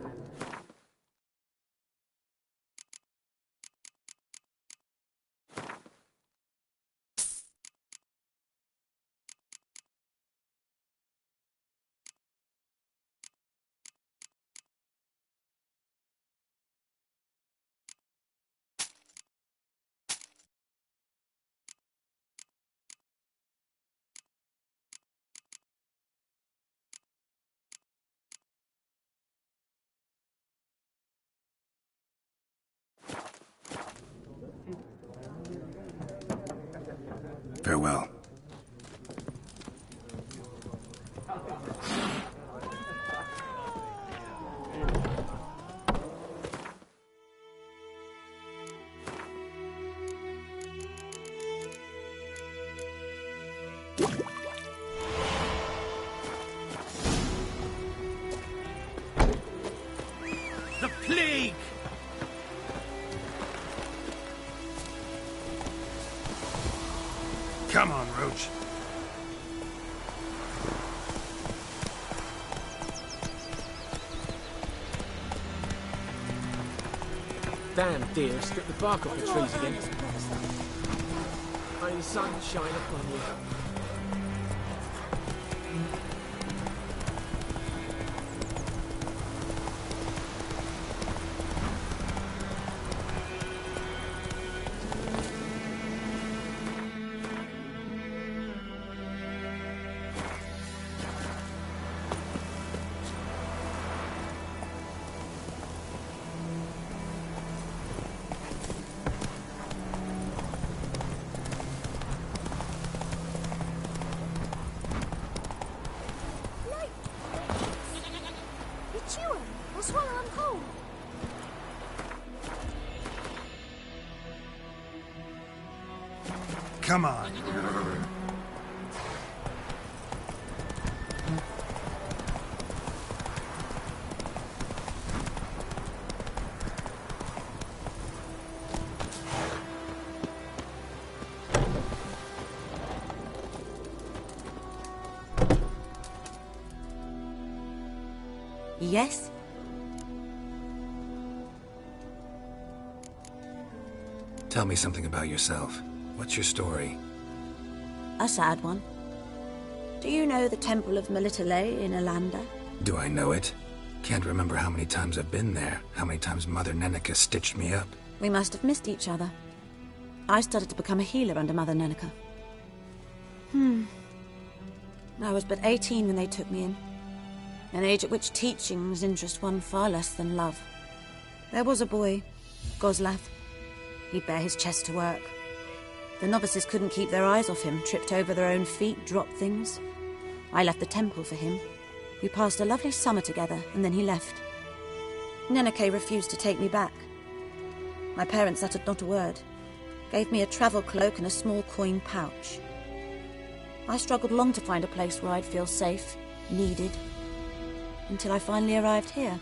S1: Farewell.
S14: The plague!
S7: Come on, Roach.
S8: Damn deer, strip the bark off the trees again. May the sun shine upon you.
S7: Come on.
S17: Yes?
S1: Tell me something about yourself. What's your story?
S17: A sad one. Do you know the Temple of Melitele in Alanda?
S1: Do I know it? Can't remember how many times I've been there, how many times Mother Nenica stitched me up.
S17: We must have missed each other. I started to become a healer under Mother Nenica. I was but 18 when they took me in. An age at which teachings interest one far less than love. There was a boy, Goslav. He'd bare his chest to work. The novices couldn't keep their eyes off him, tripped over their own feet, dropped things. I left the temple for him. We passed a lovely summer together, and then he left. Nenike refused to take me back. My parents uttered not a word, gave me a travel cloak and a small coin pouch. I struggled long to find a place where I'd feel safe, needed, until I finally arrived here.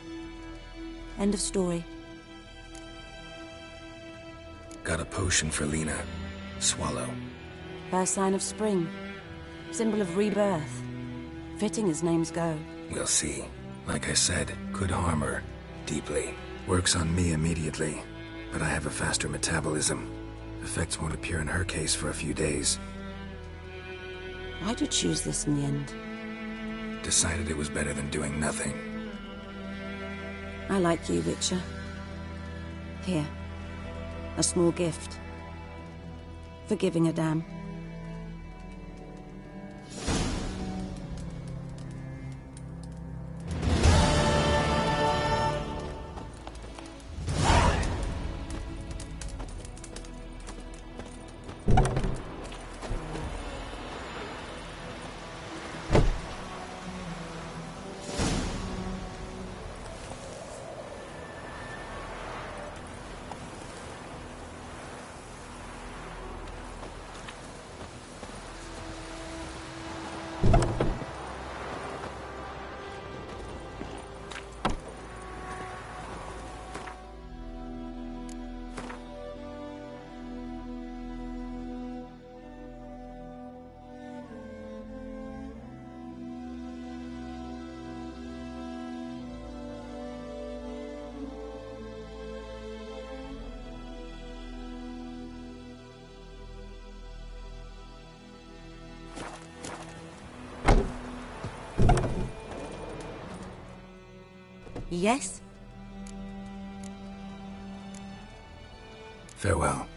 S17: End of story.
S1: Got a potion for Lena. Swallow.
S17: First sign of spring. Symbol of rebirth. Fitting as names go.
S1: We'll see. Like I said, could harm her. Deeply. Works on me immediately. But I have a faster metabolism. Effects won't appear in her case for a few days.
S17: Why'd you choose this in the end?
S1: Decided it was better than doing nothing.
S17: I like you, Witcher. Here. A small gift. For giving a damn. Yes?
S1: Farewell.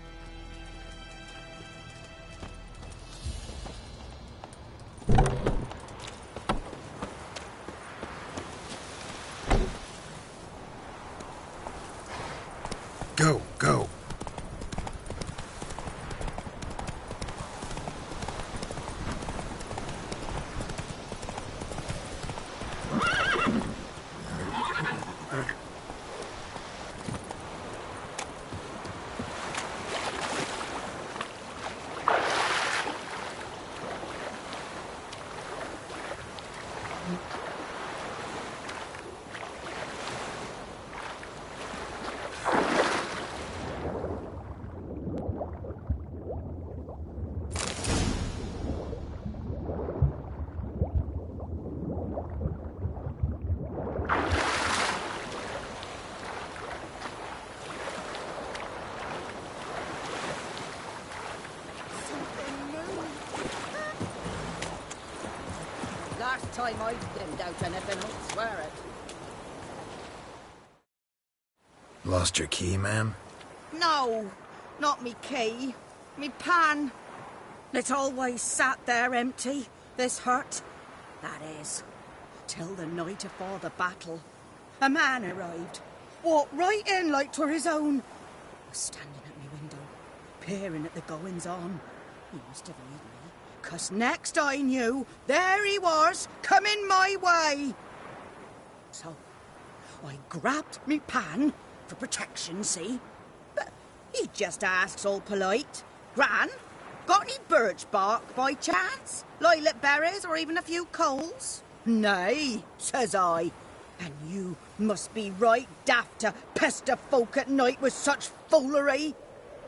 S7: Go, go.
S18: Last time I dimmed out anything, I'll swear it.
S1: Lost your key, ma'am?
S18: No, not me key. Me pan. It always sat there empty, this hut. That is, till the night afore the battle. A man arrived, walked right in like 'twere his own. Was standing at me window, peering at the goings-on. He must have heard me, 'cause next I knew, there he was, coming my way. So, I grabbed me pan, for protection, see? But he just asks all polite, Gran, got any birch bark by chance? Lilac berries or even a few coals? Nay, says I. And you must be right daft to pester folk at night with such foolery.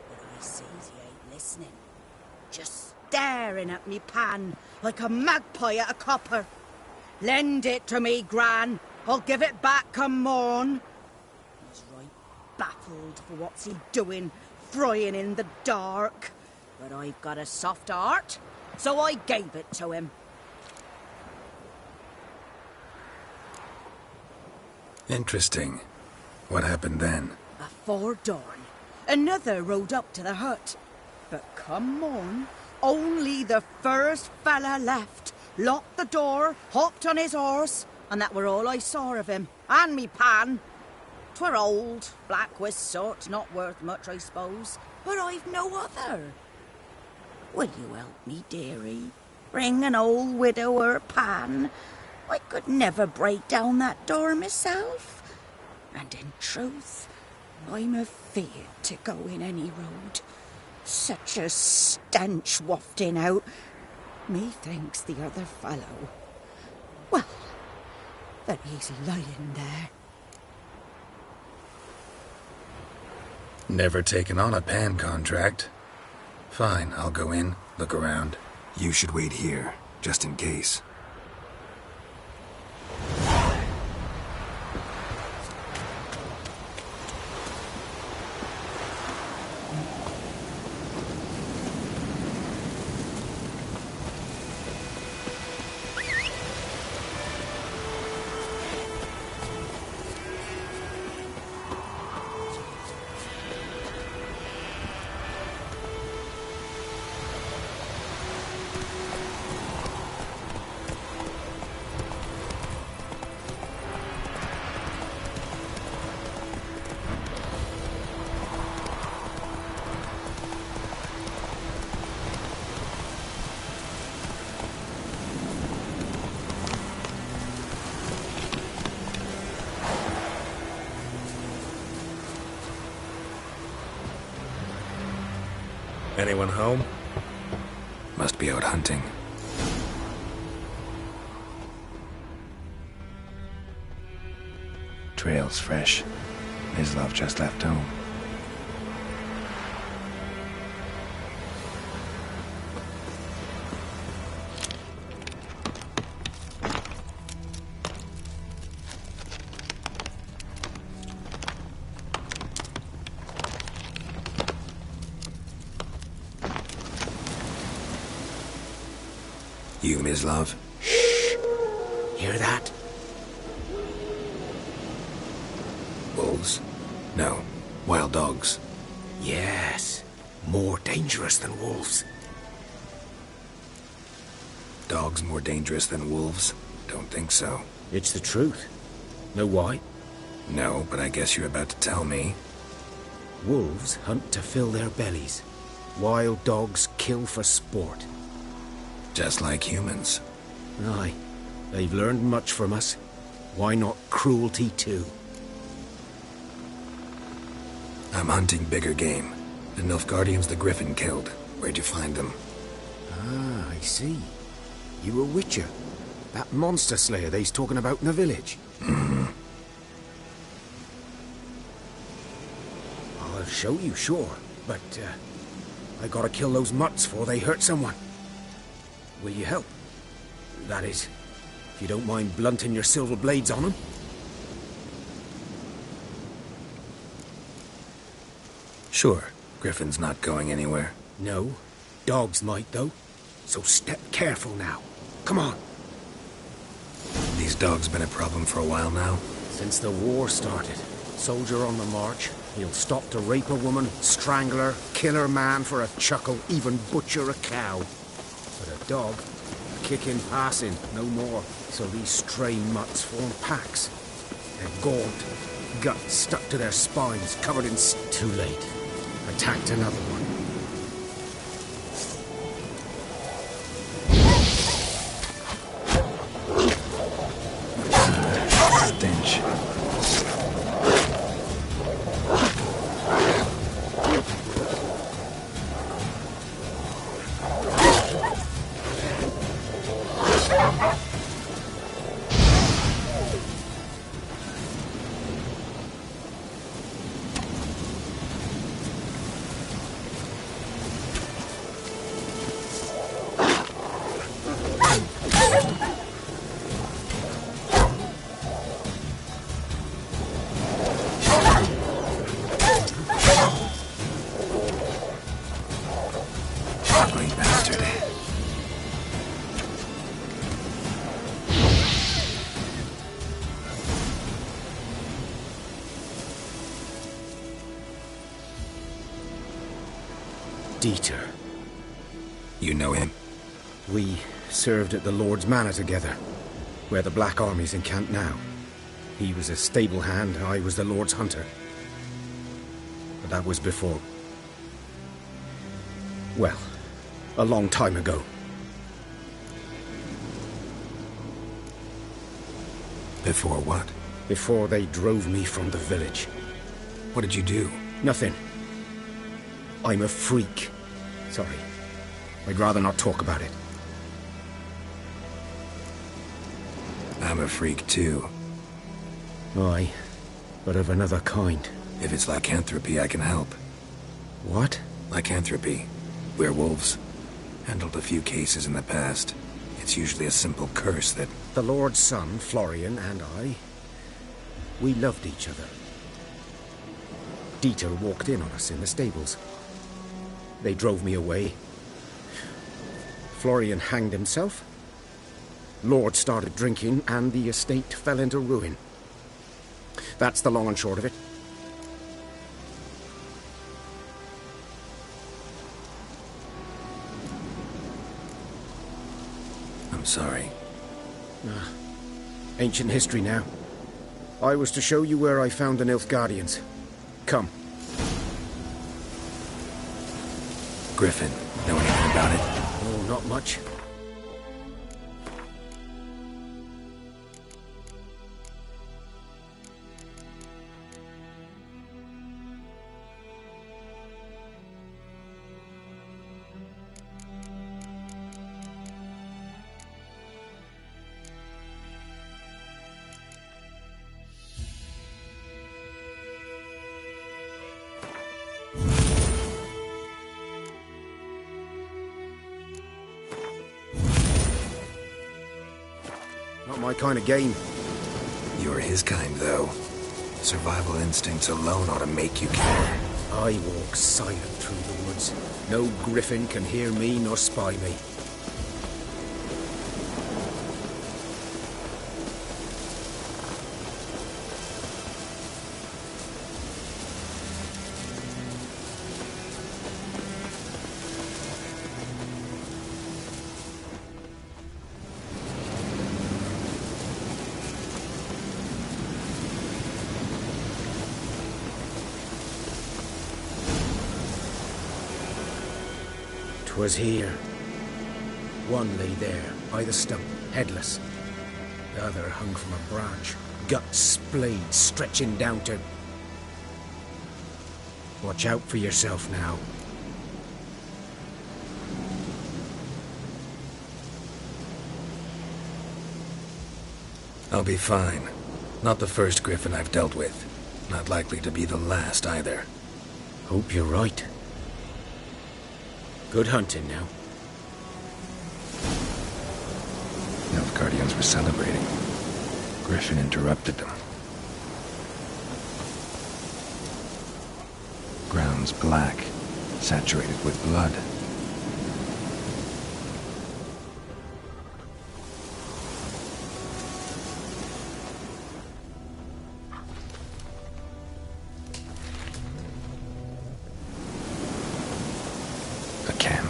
S18: But I sees he ain't listening. Just staring at me pan like a magpie at a copper. Lend it to me, Gran. I'll give it back come morn. He's right baffled for what's he doing, frying in the dark. But I've got a soft heart, so I gave it to him.
S1: Interesting. What happened then?
S18: Afore dawn, another rode up to the hut. But come morn, only the first fella left, locked the door, hopped on his horse, and that were all I saw of him, and me pan. 'Twere old, black-wist sort, not worth much, I suppose, but I've no other. Will you help me, dearie? Bring an old widower pan. I could never break down that door myself. And in truth, I'm afeard to go in any road. Such a stench wafting out. Methinks the other fellow... Well, that he's lying there.
S1: Never taken on a pan contract. Fine, I'll go in, look around. You should wait here, just in case.
S7: Anyone home?
S1: Must be out hunting. Trail's fresh. Mislav just left home. You, Mislav?
S13: Shh! Hear that?
S1: Wolves? No. Wild dogs.
S13: Yes. More dangerous than wolves.
S1: Dogs more dangerous than wolves? Don't think so.
S16: It's the truth. Know why?
S1: No, but I guess you're about to tell me.
S16: Wolves hunt to fill their bellies. Wild dogs kill for sport.
S1: Just like humans.
S16: Aye. They've learned much from us. Why not cruelty too?
S1: I'm hunting bigger game. The Nilfgaardians the Griffin killed. Where'd you find them?
S16: Ah, I see. You a witcher.
S19: That monster slayer they's talking about in the village. I'll show you, sure. But, I gotta kill those mutts before they hurt someone. Will you help? That is, if you don't mind blunting your silver blades on them.
S1: Sure. Griffin's not going anywhere.
S19: No. Dogs might, though. So step careful now. Come on.
S1: These dogs been a problem for a while now?
S19: Since the war started. Soldier on the march. He'll stop to rape a woman, strangle her, kill her man for a chuckle, even butcher a cow. But a dog, kicking, passing, no more. So these stray mutts form packs. They're gaunt, guts stuck to their spines, covered in... Too late. Attacked another one.
S1: Stench.
S19: Dieter.
S1: You know him?
S19: We served at the Lord's Manor together, where the Black Army's encamped now. He was a stable hand, I was the Lord's hunter. But that was before... well, a long time ago.
S1: Before what?
S19: Before they drove me from the village.
S1: What did you do?
S19: Nothing. I'm a freak. Sorry. I'd rather not talk about it.
S1: I'm a freak too.
S19: Aye, but of another kind.
S1: If it's lycanthropy, I can help.
S19: What?
S1: Lycanthropy. Werewolves. Handled a few cases in the past. It's usually a simple curse that...
S19: The Lord's son, Florian, and I... we loved each other. Dieter walked in on us in the stables. They drove me away. Florian hanged himself. Lord started drinking, and the estate fell into ruin. That's the long and short of it.
S1: I'm sorry.
S19: Ancient history now. I was to show you where I found the Nilfgaardians. Come.
S1: Griffin, know anything about it?
S19: Oh, not much. Not my kind of game.
S1: You're his kind, though. Survival instincts alone ought to make you care.
S19: I walk silent through the woods. No griffin can hear me nor spy me. Was here. One lay there, by the stump, headless. The other hung from a branch, guts splayed, stretching down to... Watch out for yourself now.
S1: I'll be fine. Not the first griffin I've dealt with. Not likely to be the last either.
S19: Hope you're right. Good hunting now.
S1: Nilfgaardians were celebrating. Griffin interrupted them. Ground's black, saturated with blood. A camp.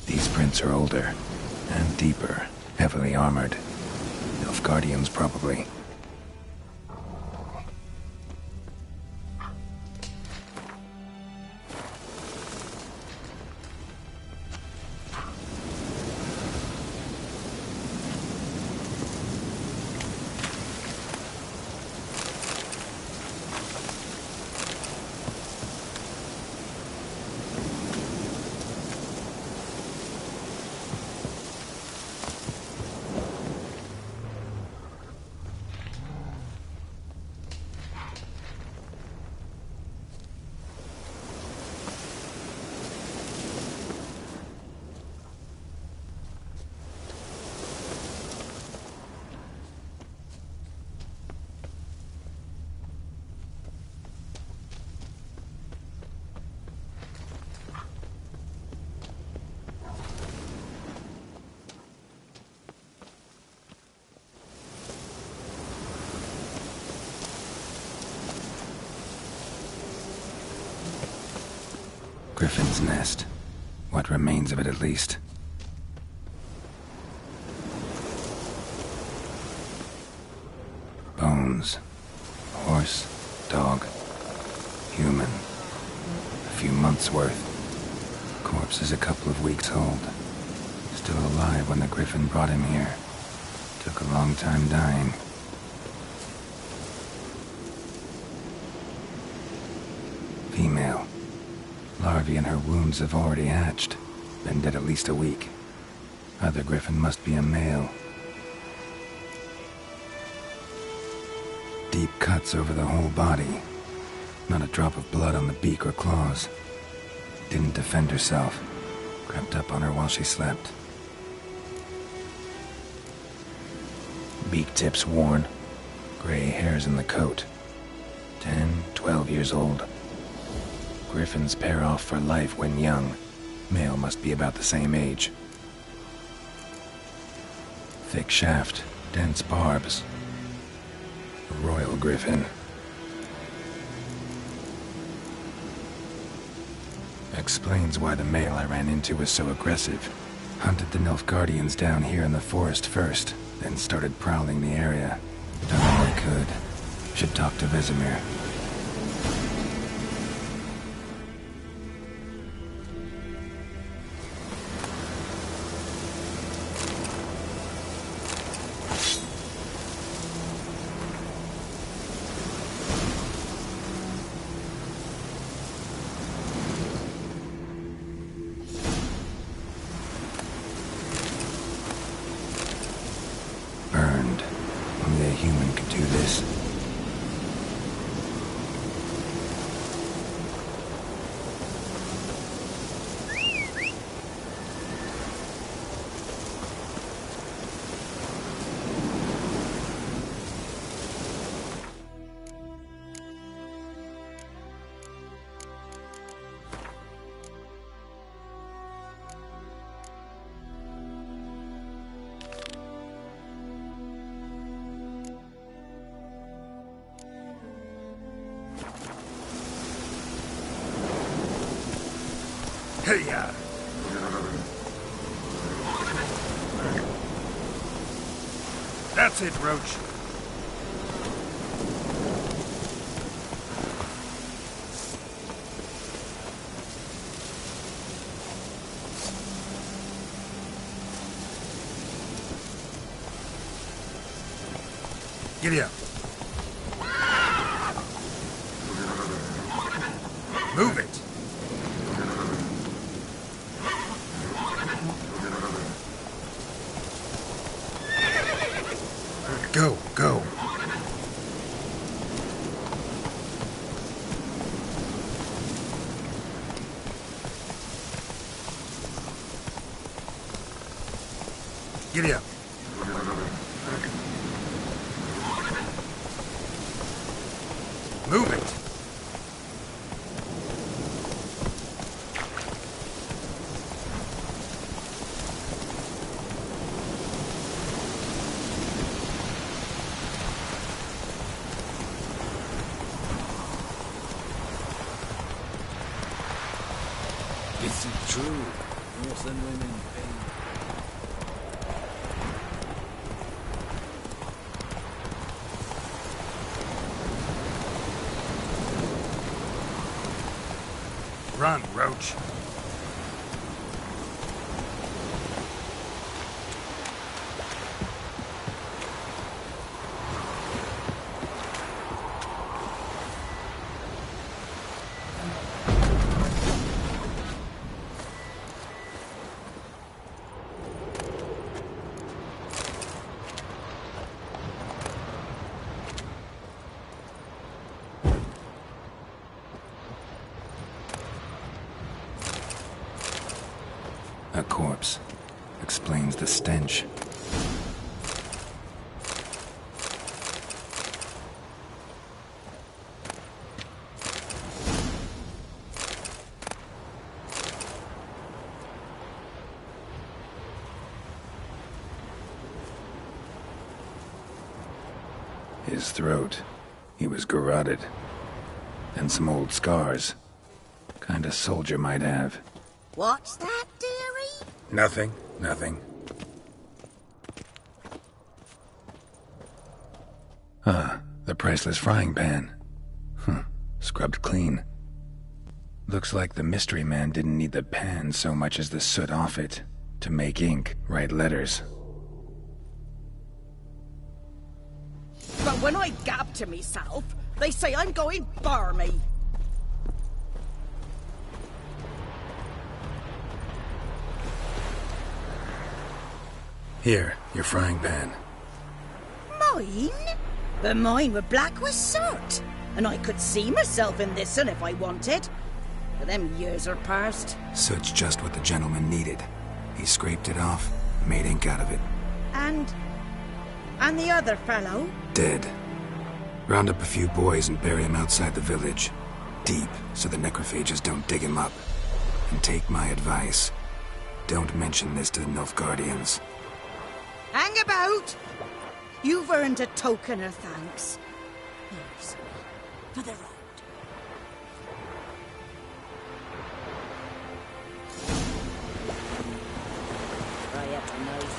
S1: These prints are older and deeper, heavily armored. Nilfgaardians, probably. Griffin's nest. What remains of it, at least. Bones. Horse, dog, human. A few months' worth. Corpse is a couple of weeks old. Still alive when the Griffin brought him here. Took a long time dying. Female. Larvae in her wounds have already hatched. Been dead at least a week. Other Griffin must be a male. Deep cuts over the whole body. Not a drop of blood on the beak or claws. Didn't defend herself. Crept up on her while she slept. Beak tips worn. Gray hairs in the coat. 10, 12 years old. Griffins pair off for life when young. Male must be about the same age. Thick shaft, dense barbs. A royal griffin. Explains why the male I ran into was so aggressive. Hunted the Nilfgaardians down here in the forest first, then started prowling the area. Done all I could. Should talk to Vesemir. Burned. Only a human could do this.
S3: Hey-ya! That's it, Roach. Giddy up.
S1: Move it! Go, go. Giddy up. Move it.
S15: Is it true? Northern women pay.
S1: Run, Roach. A corpse. Explains the stench. His throat. He was garroted. And some old scars. Kind of soldier might have.
S18: What's that, dearie?
S1: Nothing, nothing. Ah, the priceless frying pan. Scrubbed clean. Looks like the mystery man didn't need the pan so much as the soot off it to make ink, write letters.
S18: But when I gab to myself, they say I'm going barmy.
S1: Here, your frying pan.
S18: Mine? But mine were black with soot, and I could see myself in this one if I wanted. But them years are past.
S1: Soot's just what the gentleman needed. He scraped it off, made ink out of it.
S18: And the other fellow?
S1: Dead. Round up a few boys and bury him outside the village. Deep, so the necrophages don't dig him up. And take my advice. Don't mention this to the Nilfgaardians.
S18: Hang about! You've earned a token of thanks. Here's for the road. Try out a nice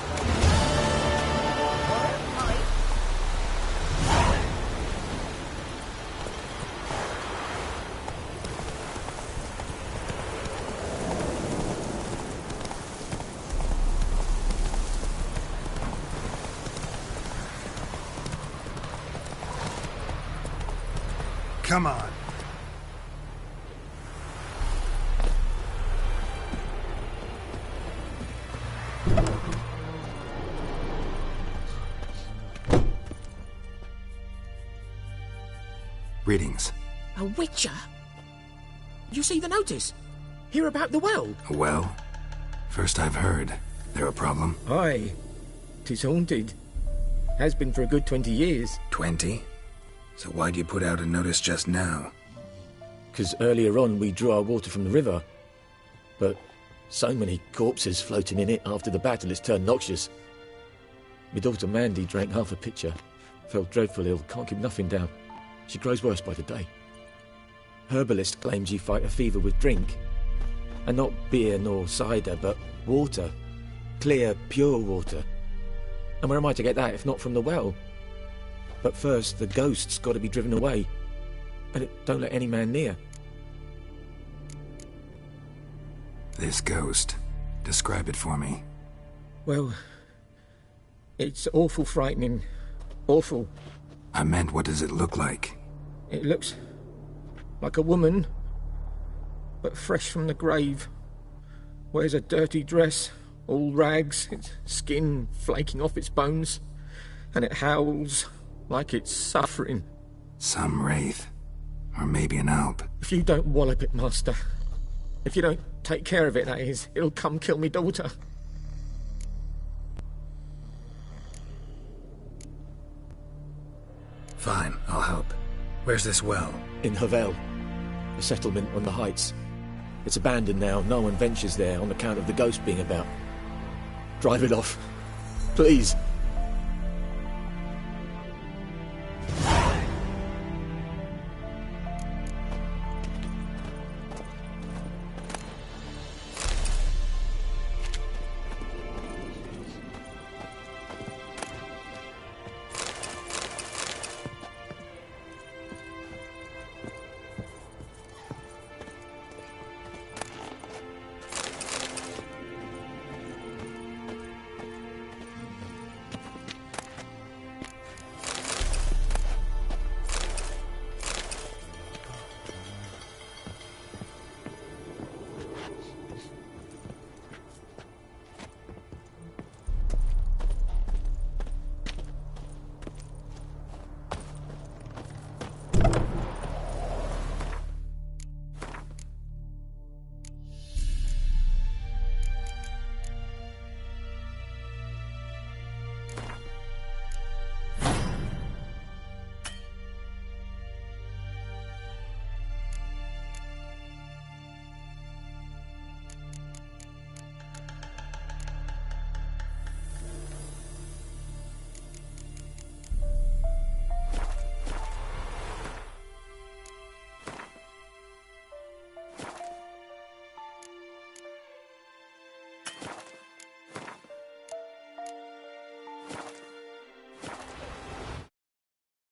S1: Come on. Readings.
S8: A witcher? You see the notice? Hear about the well?
S1: A well? First I've heard. There a problem?
S8: Aye. 'Tis haunted. Has been for a good 20 years.
S1: 20? So why'd you put out a notice just now?
S8: 'Cause earlier on we drew our water from the river. But so many corpses floating in it after the battle it's turned noxious. My daughter Mandy drank half a pitcher. Felt dreadful ill, can't keep nothing down. She grows worse by the day. Herbalist claims you fight a fever with drink. And not beer nor cider, but water. Clear, pure water. And where am I to get that if not from the well? But first, the ghost's got to be driven away. And it don't let any man near.
S1: This ghost. Describe it for me.
S8: Well, it's awful frightening. Awful.
S1: I meant, what does it look like?
S8: It looks like a woman but fresh from the grave. Wears a dirty dress, all rags, its skin flaking off its bones, and it howls like it's suffering.
S1: Some wraith. Or maybe an alp.
S8: If you don't wallop it, Master, if you don't take care of it, that is, it'll come kill me daughter.
S1: Fine, I'll help. Where's this well?
S8: In Havel, a settlement on the heights. It's abandoned now. No one ventures there on account of the ghost being about. Drive it off. Please.